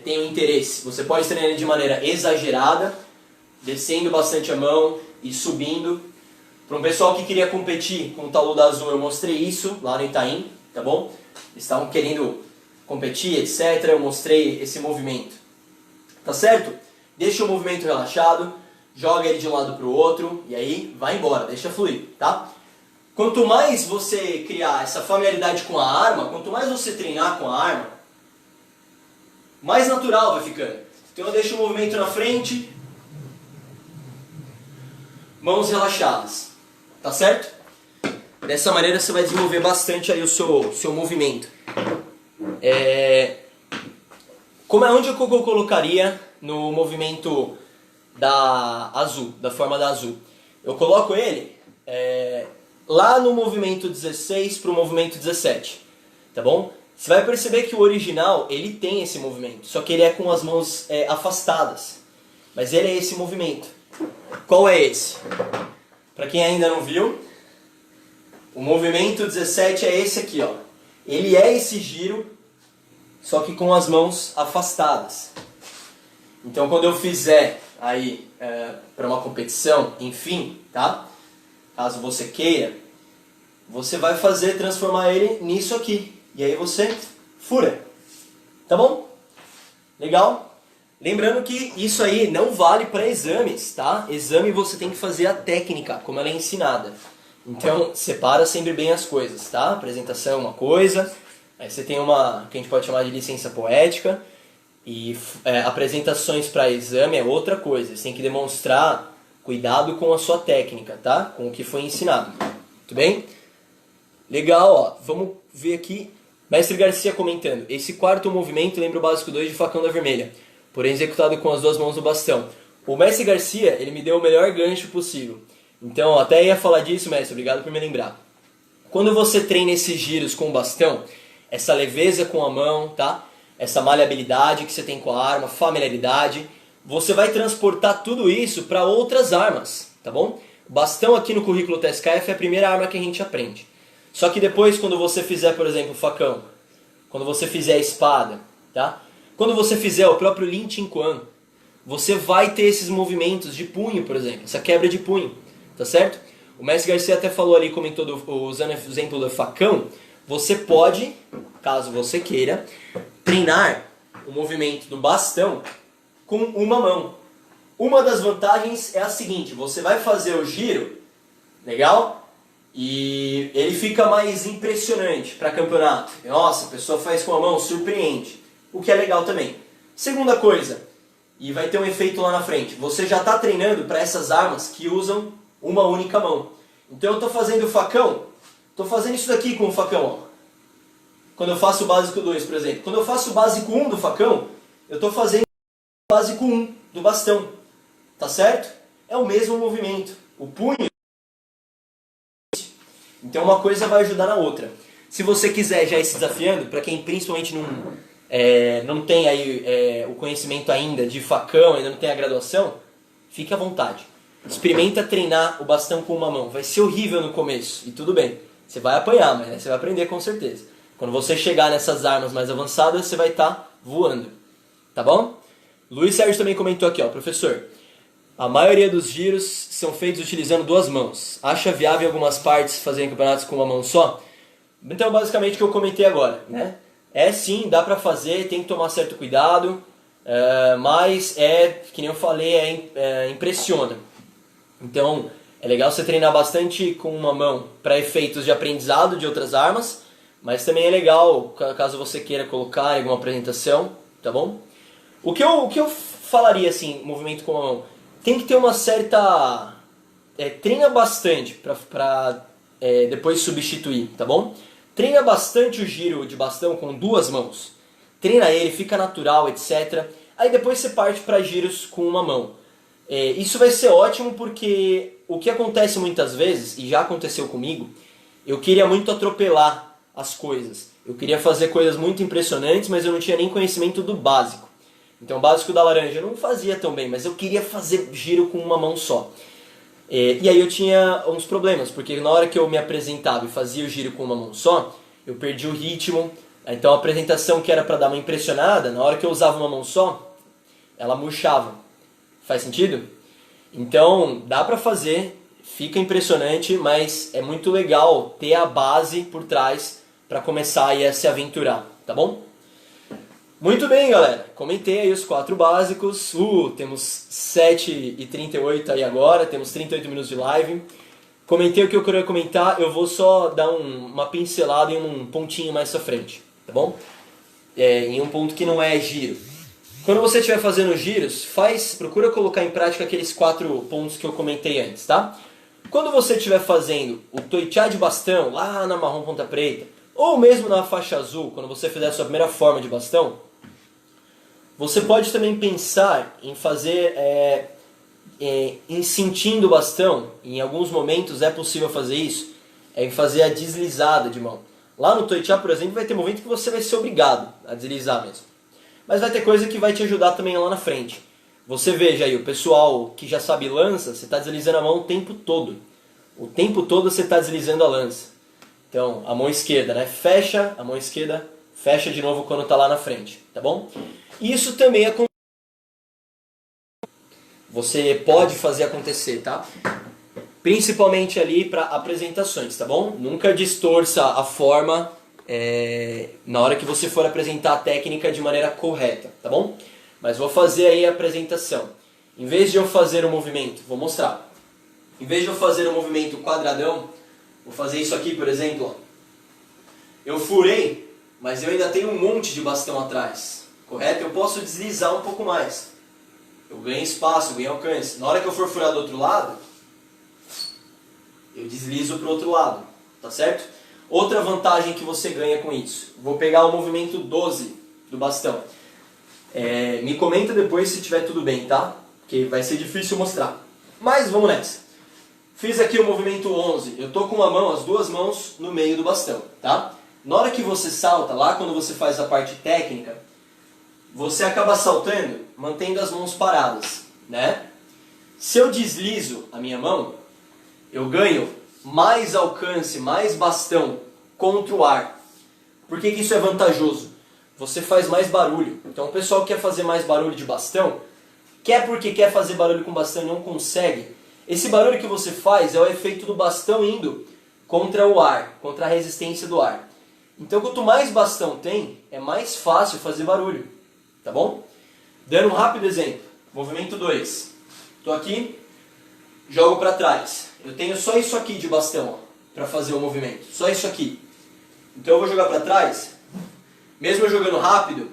tem um interesse, você pode treinar ele de maneira exagerada, descendo bastante a mão e subindo. Para um pessoal que queria competir com o taludo azul, eu mostrei isso lá no Itaim, tá bom? Eles estavam querendo competir, etc. Eu mostrei esse movimento. Tá certo? Deixa o movimento relaxado, joga ele de um lado para o outro e aí vai embora, deixa fluir, tá? Quanto mais você criar essa familiaridade com a arma, quanto mais você treinar com a arma, mais natural vai ficando. Então eu deixo o movimento na frente, mãos relaxadas, tá certo? Dessa maneira você vai desenvolver bastante aí o seu movimento. Onde eu colocaria no movimento da azul, da forma da azul? Eu coloco ele lá no movimento 16 para o movimento 17, tá bom? Você vai perceber que o original, ele tem esse movimento, só que ele é com as mãos afastadas. Mas ele é esse movimento. Qual é esse? Para quem ainda não viu, o movimento 17 é esse aqui, ó. Ele é esse giro, só que com as mãos afastadas. Então quando eu fizer aí para uma competição, enfim, tá? Caso você queira, você vai transformar ele nisso aqui. E aí você fura. Tá bom? Legal? Lembrando que isso aí não vale para exames, tá? Exame você tem que fazer a técnica, como ela é ensinada. Então, separa sempre bem as coisas, tá? Apresentação é uma coisa, aí você tem uma que a gente pode chamar de licença poética, e apresentações para exame é outra coisa. Você tem que demonstrar cuidado com a sua técnica, tá? Com o que foi ensinado. Tudo bem? Legal, ó. Vamos ver aqui. Mestre Garcia comentando. Esse quarto movimento lembra o básico 2 de facão da vermelha, porém executado com as duas mãos no bastão. O Mestre Garcia, ele me deu o melhor gancho possível. Então, até ia falar disso, mestre. Obrigado por me lembrar. Quando você treina esses giros com o bastão, essa leveza com a mão, tá? Essa maleabilidade que você tem com a arma, familiaridade, você vai transportar tudo isso para outras armas, tá bom? O bastão aqui no currículo TSKF é a primeira arma que a gente aprende. Só que depois, quando você fizer, por exemplo, o facão, quando você fizer a espada, tá? Quando você fizer o próprio Lin Chin Quan, você vai ter esses movimentos de punho, por exemplo, essa quebra de punho, tá certo? O Mestre Garcia até falou ali, comentou usando o exemplo do facão, você pode, caso você queira, treinar o movimento do bastão com uma mão. Uma das vantagens é a seguinte, você vai fazer o giro, legal? E ele fica mais impressionante para campeonato. Nossa, a pessoa faz com a mão, surpreende. O que é legal também. Segunda coisa, e vai ter um efeito lá na frente, você já está treinando para essas armas que usam uma única mão. Então eu estou fazendo o facão, estou fazendo isso daqui com o facão, ó. Quando eu faço o básico 2, por exemplo. Quando eu faço o básico 1 do facão, eu estou fazendo o básico 1 do bastão. Tá certo? É o mesmo movimento. O punho. Então uma coisa vai ajudar na outra. Se você quiser já ir se desafiando, para quem principalmente não tem aí o conhecimento ainda de facão, ainda não tem a graduação, fique à vontade. Experimenta treinar o bastão com uma mão. Vai ser horrível no começo, e tudo bem. Você vai apanhar, mas você vai aprender com certeza. Quando você chegar nessas armas mais avançadas, você vai estar voando. Tá bom? Luiz Sérgio também comentou aqui, ó, professor. A maioria dos giros são feitos utilizando duas mãos. Acha viável em algumas partes fazerem campeonatos com uma mão só? Então, basicamente o que eu comentei agora, né? É sim, dá pra fazer, tem que tomar certo cuidado, mas que nem eu falei, impressiona. Então, é legal você treinar bastante com uma mão para efeitos de aprendizado de outras armas, mas também é legal, caso você queira colocar em alguma apresentação, tá bom? O que eu falaria, assim, movimento com a mão? Tem que ter uma certa... treina bastante para depois substituir, tá bom? Treina bastante o giro de bastão com duas mãos. Treina ele, fica natural, etc. Aí depois você parte para giros com uma mão. Isso vai ser ótimo porque o que acontece muitas vezes, e já aconteceu comigo, eu queria muito atropelar as coisas. Eu queria fazer coisas muito impressionantes, mas eu não tinha nem conhecimento do básico. Então o básico da laranja eu não fazia tão bem, mas eu queria fazer giro com uma mão só. E aí eu tinha uns problemas, porque na hora que eu me apresentava e fazia o giro com uma mão só, eu perdi o ritmo. Então a apresentação que era para dar uma impressionada, na hora que eu usava uma mão só, ela murchava. Faz sentido? Então dá pra fazer, fica impressionante, mas é muito legal ter a base por trás para começar a se aventurar, tá bom? Muito bem, galera. Comentei aí os 4 básicos. Temos 7h38 aí agora, temos 38 minutos de live. Comentei o que eu queria comentar, eu vou só dar uma pincelada em um pontinho mais pra frente, tá bom? Em um ponto que não é giro. Quando você estiver fazendo giros, procura colocar em prática aqueles 4 pontos que eu comentei antes, tá? Quando você estiver fazendo o toichá de bastão, lá na marrom ponta preta, ou mesmo na faixa azul, quando você fizer a sua primeira forma de bastão, você pode também pensar em fazer, em sentindo o bastão, em alguns momentos é possível fazer isso, em fazer a deslizada de mão. Lá no Toichá, por exemplo, vai ter momento que você vai ser obrigado a deslizar mesmo. Mas vai ter coisa que vai te ajudar também lá na frente. Você veja aí, o pessoal que já sabe lança, você está deslizando a mão o tempo todo. O tempo todo você está deslizando a lança. Então, a mão esquerda, né? Fecha, a mão esquerda fecha de novo quando está lá na frente, tá bom? Isso também acontece. Você pode fazer acontecer, tá? Principalmente ali para apresentações, tá bom? Nunca distorça a forma na hora que você for apresentar a técnica de maneira correta, tá bom? Mas vou fazer aí a apresentação. Em vez de eu fazer o movimento, vou mostrar. Em vez de eu fazer o movimento quadradão, vou fazer isso aqui, por exemplo. Ó. Eu furei, mas eu ainda tenho um monte de bastão atrás, correto? Eu posso deslizar um pouco mais. Eu ganho espaço, eu ganho alcance. Na hora que eu for furar do outro lado, eu deslizo para o outro lado, tá certo? Outra vantagem que você ganha com isso. Vou pegar o movimento 12 do bastão. Me comenta depois se estiver tudo bem, tá? Porque vai ser difícil mostrar. Mas vamos nessa. Fiz aqui o movimento 11. Eu tô com uma mão, as duas mãos no meio do bastão, tá? Na hora que você salta, lá quando você faz a parte técnica, você acaba saltando mantendo as mãos paradas, né? Se eu deslizo a minha mão, eu ganho mais alcance, mais bastão contra o ar. Por que isso é vantajoso? Você faz mais barulho. Então o pessoal que quer fazer mais barulho de bastão, quer porque quer fazer barulho com bastão e não consegue. Esse barulho que você faz é o efeito do bastão indo contra o ar, contra a resistência do ar. Então quanto mais bastão tem, é mais fácil fazer barulho. Tá bom? Dando um rápido exemplo. Movimento 2. Estou aqui, jogo para trás. Eu tenho só isso aqui de bastão para fazer o movimento. Só isso aqui. Então eu vou jogar para trás. Mesmo eu jogando rápido,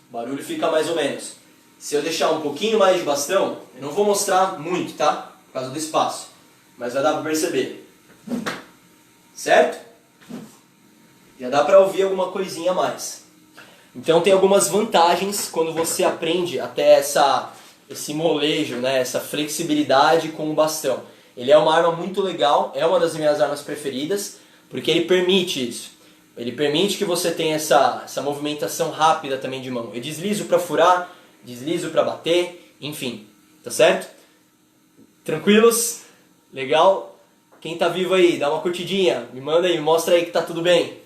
o barulho fica mais ou menos. Se eu deixar um pouquinho mais de bastão, eu não vou mostrar muito, tá? Por causa do espaço. Mas vai dar para perceber. Certo? Já dá para ouvir alguma coisinha a mais. Então tem algumas vantagens quando você aprende até esse molejo, né? Essa flexibilidade com o bastão. Ele é uma arma muito legal, é uma das minhas armas preferidas, porque ele permite isso. Ele permite que você tenha essa movimentação rápida também de mão. Eu deslizo para furar, deslizo para bater, enfim, tá certo? Tranquilos? Legal? Quem tá vivo aí, dá uma curtidinha, me manda aí, me mostra aí que tá tudo bem.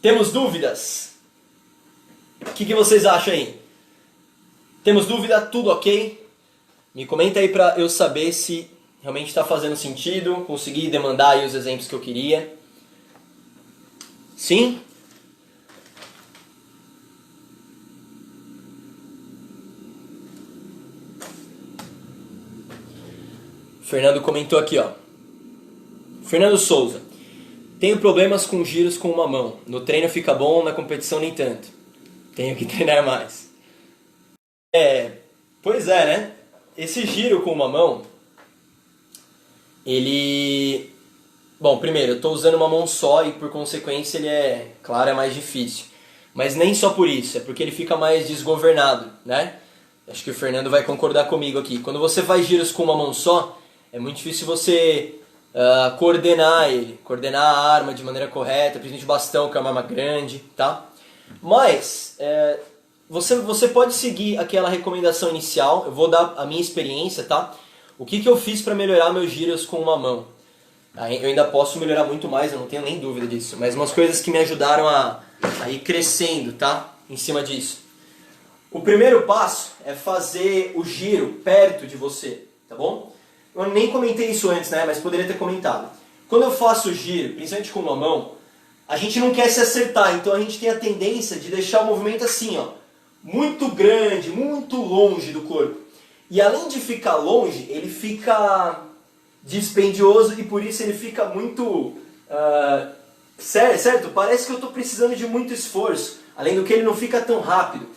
Temos dúvidas? O que vocês acham aí? Temos dúvida? Tudo ok? Me comenta aí para eu saber se realmente está fazendo sentido, consegui demandar aí os exemplos que eu queria. Sim? O Fernando comentou aqui, ó. Fernando Souza. Tenho problemas com giros com uma mão. No treino fica bom, na competição nem tanto. Tenho que treinar mais. Pois é, né? Esse giro com uma mão, ele... Bom, primeiro, eu estou usando uma mão só e por consequência ele claro, é mais difícil. Mas nem só por isso, é porque ele fica mais desgovernado, né? Acho que o Fernando vai concordar comigo aqui. Quando você faz giros com uma mão só, é muito difícil você coordenar ele, coordenar a arma de maneira correta, principalmente o bastão, que é uma arma grande, tá? Mas você pode seguir aquela recomendação inicial, eu vou dar a minha experiência, tá? O que eu fiz para melhorar meus giros com uma mão? Eu ainda posso melhorar muito mais, eu não tenho nem dúvida disso, mas umas coisas que me ajudaram a ir crescendo, tá? Em cima disso. O primeiro passo é fazer o giro perto de você, tá bom? Eu nem comentei isso antes, né? Mas poderia ter comentado. Quando eu faço o giro, principalmente com uma mão, a gente não quer se acertar, então a gente tem a tendência de deixar o movimento assim, ó, muito grande, muito longe do corpo. E além de ficar longe, ele fica dispendioso e por isso ele fica muito... certo? Parece que eu estou precisando de muito esforço, além do que ele não fica tão rápido.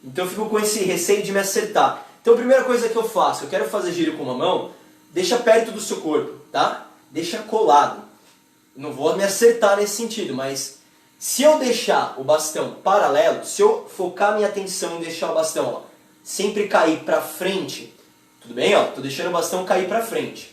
Então eu fico com esse receio de me acertar. Então a primeira coisa que eu faço, eu quero fazer giro com uma mão, deixa perto do seu corpo, tá? Deixa colado. Não vou me acertar nesse sentido, mas se eu deixar o bastão paralelo, se eu focar minha atenção em deixar o bastão ó, sempre cair para frente, tudo bem? Ó, tô deixando o bastão cair para frente.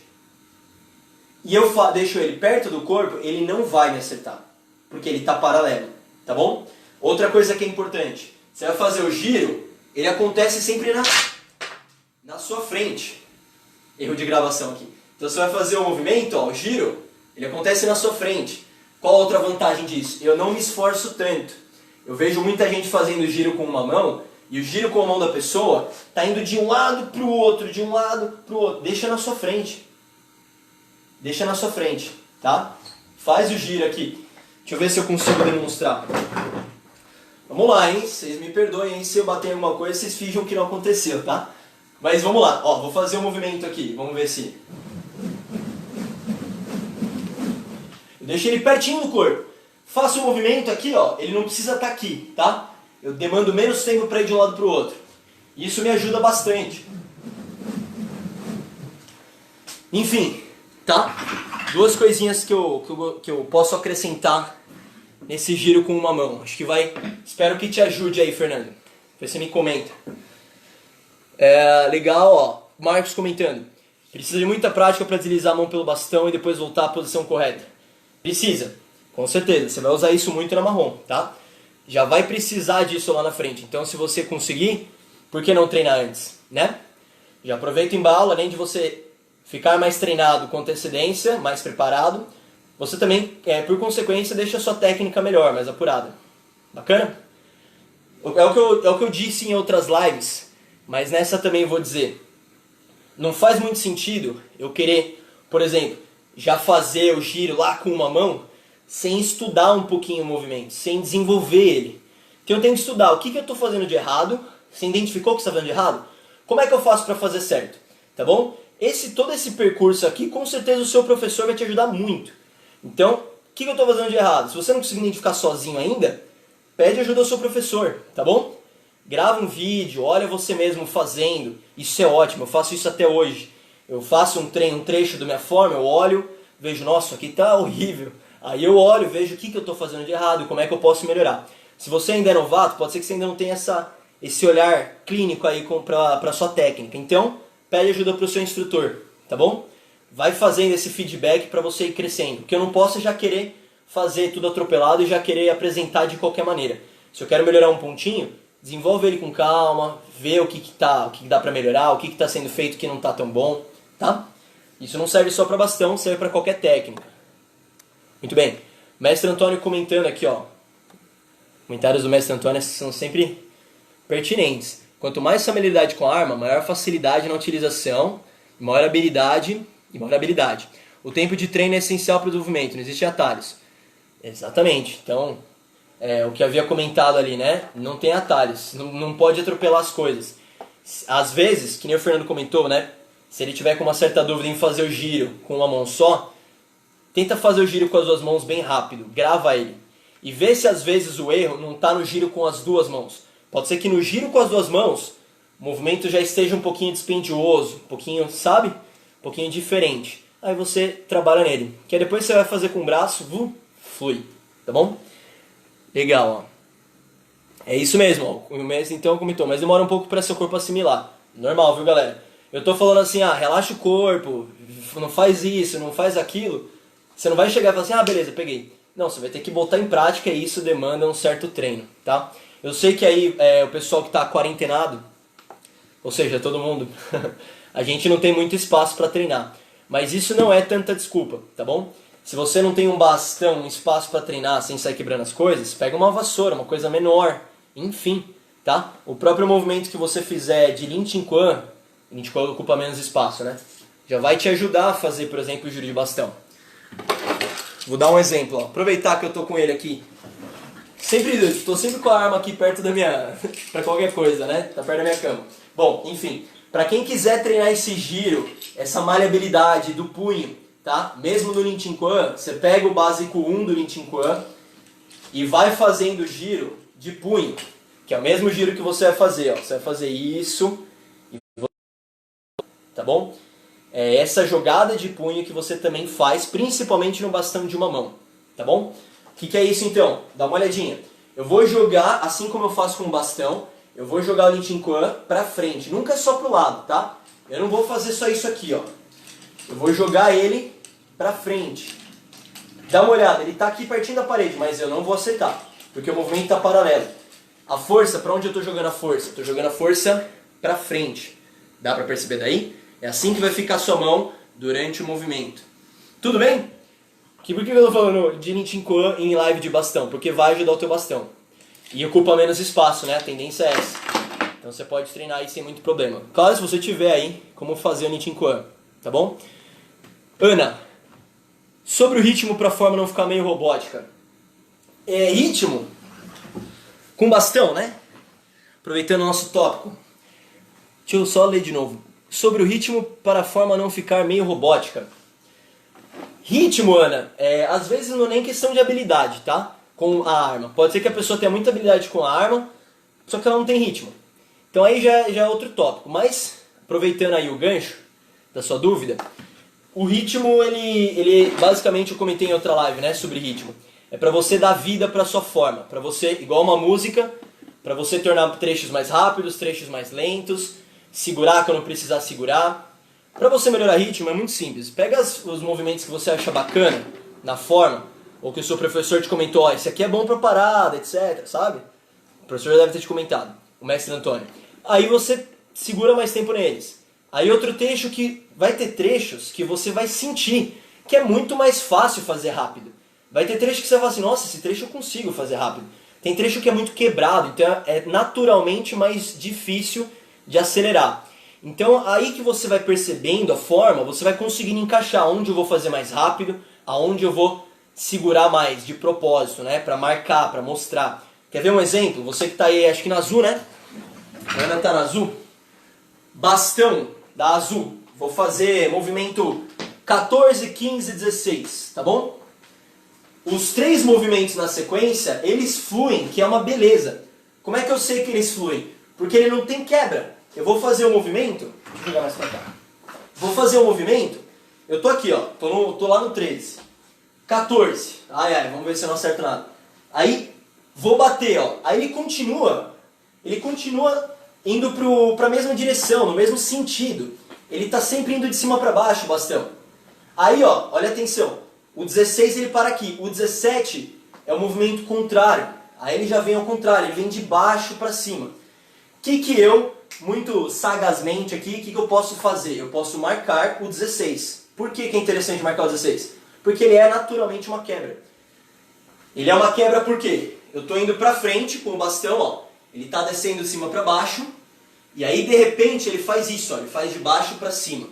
e eu deixo ele perto do corpo, ele não vai me acertar, porque ele está paralelo, tá bom? Outra coisa que é importante, você vai fazer o giro, ele acontece sempre na sua frente. Erro de gravação aqui. Então você vai fazer o movimento, ó, o giro, ele acontece na sua frente. Qual a outra vantagem disso? Eu não me esforço tanto. Eu vejo muita gente fazendo giro com uma mão, e o giro com a mão da pessoa está indo de um lado para o outro, de um lado para o outro. Deixa na sua frente. Deixa na sua frente, tá? Faz o giro aqui. Deixa eu ver se eu consigo demonstrar. Vamos lá, hein? Vocês me perdoem, hein? Se eu bater em alguma coisa, vocês fingem que não aconteceu, tá? Mas vamos lá. Ó, vou fazer um movimento aqui. Vamos ver se... Eu deixo ele pertinho do corpo. Faço um movimento aqui, ó. Ele não precisa estar aqui, tá? Eu demando menos tempo para ir de um lado para o outro. Isso me ajuda bastante. Enfim, tá? Duas coisinhas que eu posso acrescentar nesse giro com uma mão. Acho que vai... Espero que te ajude aí, Fernando. Você me comenta. Legal, ó. Marcos comentando. Precisa de muita prática para deslizar a mão pelo bastão e depois voltar à posição correta. Precisa. Com certeza. Você vai usar isso muito na marrom, tá? Já vai precisar disso lá na frente. Então, se você conseguir, por que não treinar antes, né? Já aproveita o embalo, além de você ficar mais treinado com antecedência, mais preparado, você também, por consequência, deixa a sua técnica melhor, mais apurada. Bacana? É o que eu disse em outras lives, mas nessa também vou dizer. Não faz muito sentido eu querer, por exemplo, já fazer o giro lá com uma mão, sem estudar um pouquinho o movimento, sem desenvolver ele. Então eu tenho que estudar o que eu estou fazendo de errado. Você identificou o que você está fazendo de errado? Como é que eu faço para fazer certo? Tá bom? Todo esse percurso aqui, com certeza o seu professor vai te ajudar muito. Então, o que eu estou fazendo de errado? Se você não conseguir identificar sozinho ainda, pede ajuda ao seu professor, tá bom? Grava um vídeo, olha você mesmo fazendo. Isso é ótimo, eu faço isso até hoje. Eu faço um trecho da minha forma, eu olho, vejo, nossa, aqui tá horrível. Aí eu olho, vejo o que eu estou fazendo de errado, como é que eu posso melhorar. Se você ainda é novato, pode ser que você ainda não tenha esse olhar clínico aí para a sua técnica. Então, pede ajuda para o seu instrutor, tá bom? Vai fazendo esse feedback para você ir crescendo. Porque eu não posso já querer fazer tudo atropelado e já querer apresentar de qualquer maneira. Se eu quero melhorar um pontinho, desenvolve ele com calma, vê o que dá para melhorar, o que está sendo feito que não está tão bom, tá? Isso não serve só para bastão, serve para qualquer técnica. Muito bem. Mestre Antônio comentando aqui, ó. Comentários do Mestre Antônio são sempre pertinentes. Quanto mais familiaridade com a arma, maior facilidade na utilização, maior habilidade. O tempo de treino é essencial para o desenvolvimento, não existe atalhos. Exatamente. Então, o que havia comentado ali, né? Não tem atalhos, não pode atropelar as coisas. Às vezes, que nem o Fernando comentou, né? Se ele tiver com uma certa dúvida em fazer o giro com uma mão só, tenta fazer o giro com as duas mãos bem rápido, grava ele. E vê se às vezes o erro não está no giro com as duas mãos. Pode ser que no giro com as duas mãos, o movimento já esteja um pouquinho dispendioso, um pouquinho, sabe? Um pouquinho diferente. Aí você trabalha nele. Que aí depois você vai fazer com o braço, flui. Tá bom? Legal, ó. É isso mesmo, ó. O mestre então comentou, mas demora um pouco para seu corpo assimilar. Normal, viu, galera? Eu tô falando assim, relaxa o corpo, não faz isso, não faz aquilo. Você não vai chegar e falar assim, beleza, peguei. Não, você vai ter que botar em prática e isso demanda um certo treino, tá? Eu sei que aí o pessoal que está quarentenado, ou seja, todo mundo, a gente não tem muito espaço para treinar. Mas isso não é tanta desculpa, tá bom? Se você não tem um bastão, um espaço para treinar sem sair quebrando as coisas, pega uma vassoura, uma coisa menor, enfim, tá? O próprio movimento que você fizer de Lin Chin Quan ocupa menos espaço, né? Já vai te ajudar a fazer, por exemplo, o giro de bastão. Vou dar um exemplo, ó. Aproveitar que eu tô com ele aqui. Estou sempre com a arma aqui perto da minha... para qualquer coisa, né? Tá perto da minha cama. Bom, enfim. Para quem quiser treinar esse giro, essa maleabilidade do punho, tá? Mesmo no Lin Chin Quan, você pega o básico 1 do Lin Chin Quan e vai fazendo o giro de punho, que é o mesmo giro que você vai fazer, ó. Você vai fazer isso e tá bom? É essa jogada de punho que você também faz, principalmente no bastão de uma mão, tá bom? O que é isso então? Dá uma olhadinha. Eu vou jogar, assim como eu faço com o bastão, eu vou jogar o Lin Chin Quan pra frente, nunca só pro lado, tá? Eu não vou fazer só isso aqui, ó. Eu vou jogar ele pra frente. Dá uma olhada, ele tá aqui pertinho da parede, mas eu não vou acertar, porque o movimento tá paralelo. A força, pra onde eu tô jogando a força? Tô jogando a força pra frente. Dá pra perceber daí? É assim que vai ficar a sua mão durante o movimento. Tudo bem? Por que eu tô falando de Nitin Koan em live de bastão? Porque vai ajudar o teu bastão. E ocupa menos espaço, né? A tendência é essa. Então você pode treinar aí sem muito problema. Claro, se você tiver aí como fazer o Nitin Koan, tá bom? Ana, sobre o ritmo para a forma não ficar meio robótica. Ritmo com bastão, né? Aproveitando o nosso tópico. Deixa eu só ler de novo. Sobre o ritmo para a forma não ficar meio robótica. Ritmo, Ana, às vezes não é nem questão de habilidade, tá? Com a arma. Pode ser que a pessoa tenha muita habilidade com a arma, só que ela não tem ritmo. Então aí já é outro tópico. Mas, aproveitando aí o gancho da sua dúvida, o ritmo, ele basicamente eu comentei em outra live, né, sobre ritmo. É pra você dar vida pra sua forma. Pra você, igual uma música, pra você tornar trechos mais rápidos, trechos mais lentos, segurar quando precisar segurar. Pra você melhorar ritmo é muito simples. Pega os movimentos que você acha bacana na forma, ou que o seu professor te comentou, ó, esse aqui é bom pra parada, etc, sabe? O professor já deve ter te comentado, o mestre Antônio. Aí você segura mais tempo neles. Aí outro trecho que vai ter trechos que você vai sentir que é muito mais fácil fazer rápido. Vai ter trecho que você vai falar assim, nossa, esse trecho eu consigo fazer rápido. Tem trecho que é muito quebrado, então é naturalmente mais difícil de acelerar. Então aí que você vai percebendo a forma, você vai conseguindo encaixar onde eu vou fazer mais rápido, aonde eu vou segurar mais de propósito, né? Pra marcar, pra mostrar. Quer ver um exemplo? Você que tá aí, acho que na azul, né? A Ana tá na azul. Bastão da azul. Vou fazer movimento 14, 15, 16, tá bom? Os 3 movimentos na sequência, eles fluem, que é uma beleza. Como é que eu sei que eles fluem? Porque ele não tem quebra. Eu vou fazer o movimento, deixa eu jogar mais pra cá. Vou fazer o movimento, eu tô aqui, ó, tô lá no 13. 14, vamos ver se eu não acerto nada. Aí, vou bater, ó, aí ele continua indo pra mesma direção, no mesmo sentido. Ele tá sempre indo de cima pra baixo, o bastão. Aí, ó, olha atenção, o 16 ele para aqui, o 17 é o movimento contrário. Aí ele já vem ao contrário, ele vem de baixo pra cima. O que eu, muito sagazmente aqui, o que eu posso fazer? Eu posso marcar o 16. Por que é interessante marcar o 16? Porque ele é naturalmente uma quebra. Ele é uma quebra por quê? Eu estou indo pra frente com o bastão, ó. Ele está descendo de cima para baixo. E aí, de repente, ele faz isso, ó. Ele faz de baixo para cima.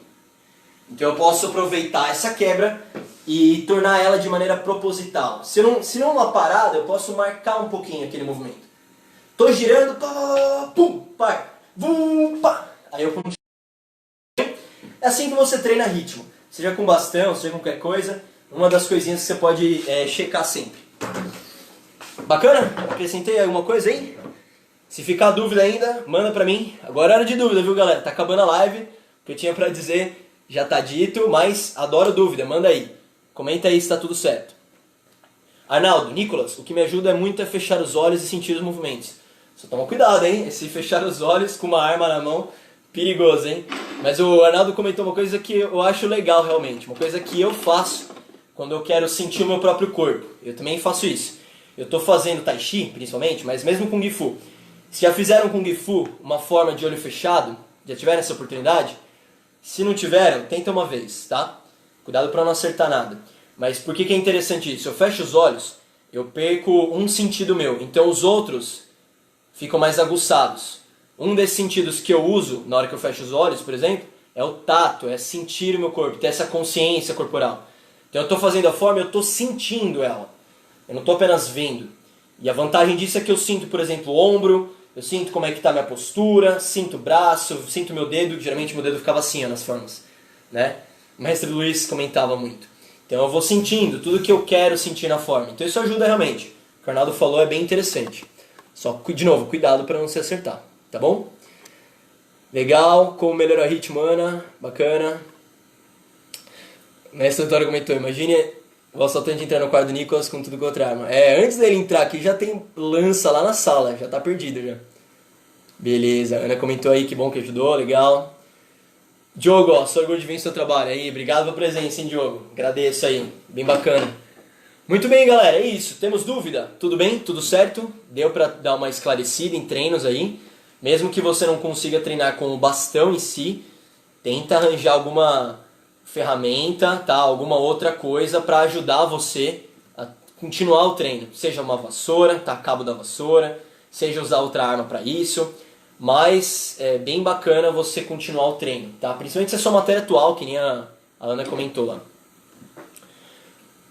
Então eu posso aproveitar essa quebra e tornar ela de maneira proposital. Se não uma parada, eu posso marcar um pouquinho aquele movimento. Tô girando, pá, pum, pá, vum, pá. Aí eu continuo. É assim que você treina ritmo. Seja com bastão, seja com qualquer coisa. Uma das coisinhas que você pode checar sempre. Bacana? Acrescentei alguma coisa aí? Se ficar dúvida ainda, manda pra mim. Agora é hora de dúvida, viu, galera? Tá acabando a live. O que eu tinha pra dizer já tá dito, mas adoro dúvida. Manda aí. Comenta aí se tá tudo certo. Arnaldo, Nicolas, o que me ajuda muito é fechar os olhos e sentir os movimentos. Só toma cuidado, hein? Esse fechar os olhos com uma arma na mão, perigoso, hein? Mas o Arnaldo comentou uma coisa que eu acho legal realmente. Uma coisa que eu faço quando eu quero sentir o meu próprio corpo. Eu também faço isso. Eu tô fazendo Tai Chi, principalmente, mas mesmo com Kung Fu. Se já fizeram Kung Fu uma forma de olho fechado, já tiveram essa oportunidade? Se não tiveram, tenta uma vez, tá? Cuidado pra não acertar nada. Mas por que é interessante isso? Eu fecho os olhos, eu perco um sentido meu. Então os outros ficam mais aguçados. Um desses sentidos que eu uso na hora que eu fecho os olhos, por exemplo, é o tato, é sentir o meu corpo, ter essa consciência corporal. Então eu estou fazendo a forma, eu estou sentindo ela. Eu não estou apenas vendo. E a vantagem disso é que eu sinto, por exemplo, o ombro, eu sinto como é que está a minha postura, sinto o braço, sinto o meu dedo, geralmente meu dedo ficava assim ó, nas formas. Né? O mestre Luiz comentava muito. Então eu vou sentindo tudo que eu quero sentir na forma. Então isso ajuda realmente. O que o Arnaldo falou é bem interessante. Só, de novo, cuidado para não se acertar. Tá bom? Legal, como melhorar o ritmo, Ana, bacana. O mestre Antônio comentou, imagine o assaltante entrar no quarto do Nicolas com tudo contra arma. Antes dele entrar aqui já tem lança lá na sala, já tá perdido já. Beleza, a Ana comentou aí, que bom que ajudou, legal. Diogo, ó, sou orgulho de ver o seu trabalho aí. Obrigado pela presença, hein, Diogo? Agradeço aí. Bem bacana. Muito bem, galera. É isso. Temos dúvida? Tudo bem? Tudo certo? Deu pra dar uma esclarecida em treinos aí? Mesmo que você não consiga treinar com o bastão em si, tenta arranjar alguma ferramenta, tá? Alguma outra coisa para ajudar você a continuar o treino. Seja uma vassoura, tá? Cabo da vassoura, seja usar outra arma para isso. Mas é bem bacana você continuar o treino, tá? Principalmente se é sua matéria atual, que nem a Ana comentou lá.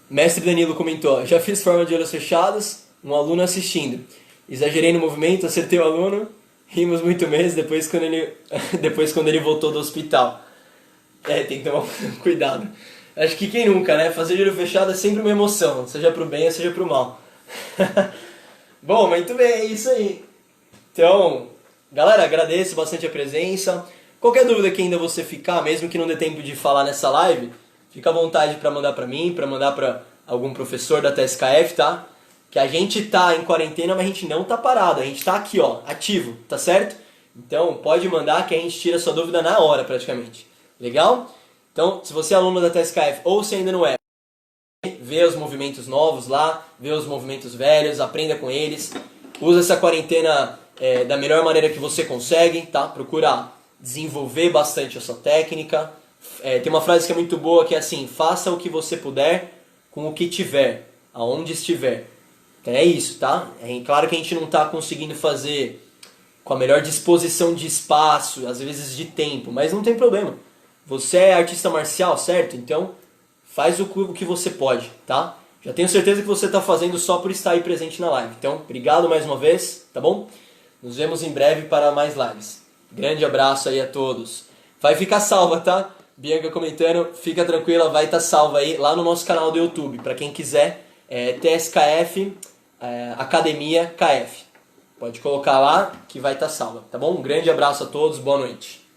Mestre Danilo comentou, já fiz forma de olhos fechados, um aluno assistindo. Exagerei no movimento, acertei o aluno, rimos muito mesmo depois quando ele voltou do hospital. Tem que tomar cuidado. Acho que quem nunca, né? Fazer de olho fechado é sempre uma emoção, seja pro bem ou seja pro mal. Bom, muito bem, é isso aí. Então, galera, agradeço bastante a presença. Qualquer dúvida que ainda você ficar, mesmo que não dê tempo de falar nessa live, fica à vontade para mandar para mim, para mandar para algum professor da TSKF, tá? Que a gente tá em quarentena, mas a gente não tá parado, a gente tá aqui, ó, ativo, tá certo? Então, pode mandar que a gente tira sua dúvida na hora, praticamente. Legal? Então, se você é aluno da TSKF ou se ainda não é, vê os movimentos novos lá, vê os movimentos velhos, aprenda com eles. Usa essa quarentena da melhor maneira que você consegue, tá? Procura desenvolver bastante a sua técnica. Tem uma frase que é muito boa que é assim, faça o que você puder com o que tiver, aonde estiver. Então é isso, tá? Claro que a gente não está conseguindo fazer com a melhor disposição de espaço, às vezes de tempo, mas não tem problema. Você é artista marcial, certo? Então faz o que você pode, tá? Já tenho certeza que você está fazendo só por estar aí presente na live. Então, obrigado mais uma vez, tá bom? Nos vemos em breve para mais lives. Grande abraço aí a todos. Vai ficar salva, tá? Bianca comentando, fica tranquila, vai estar salva aí lá no nosso canal do YouTube. Para quem quiser, TSKF Academia KF. Pode colocar lá que vai estar salva, tá bom? Um grande abraço a todos, boa noite.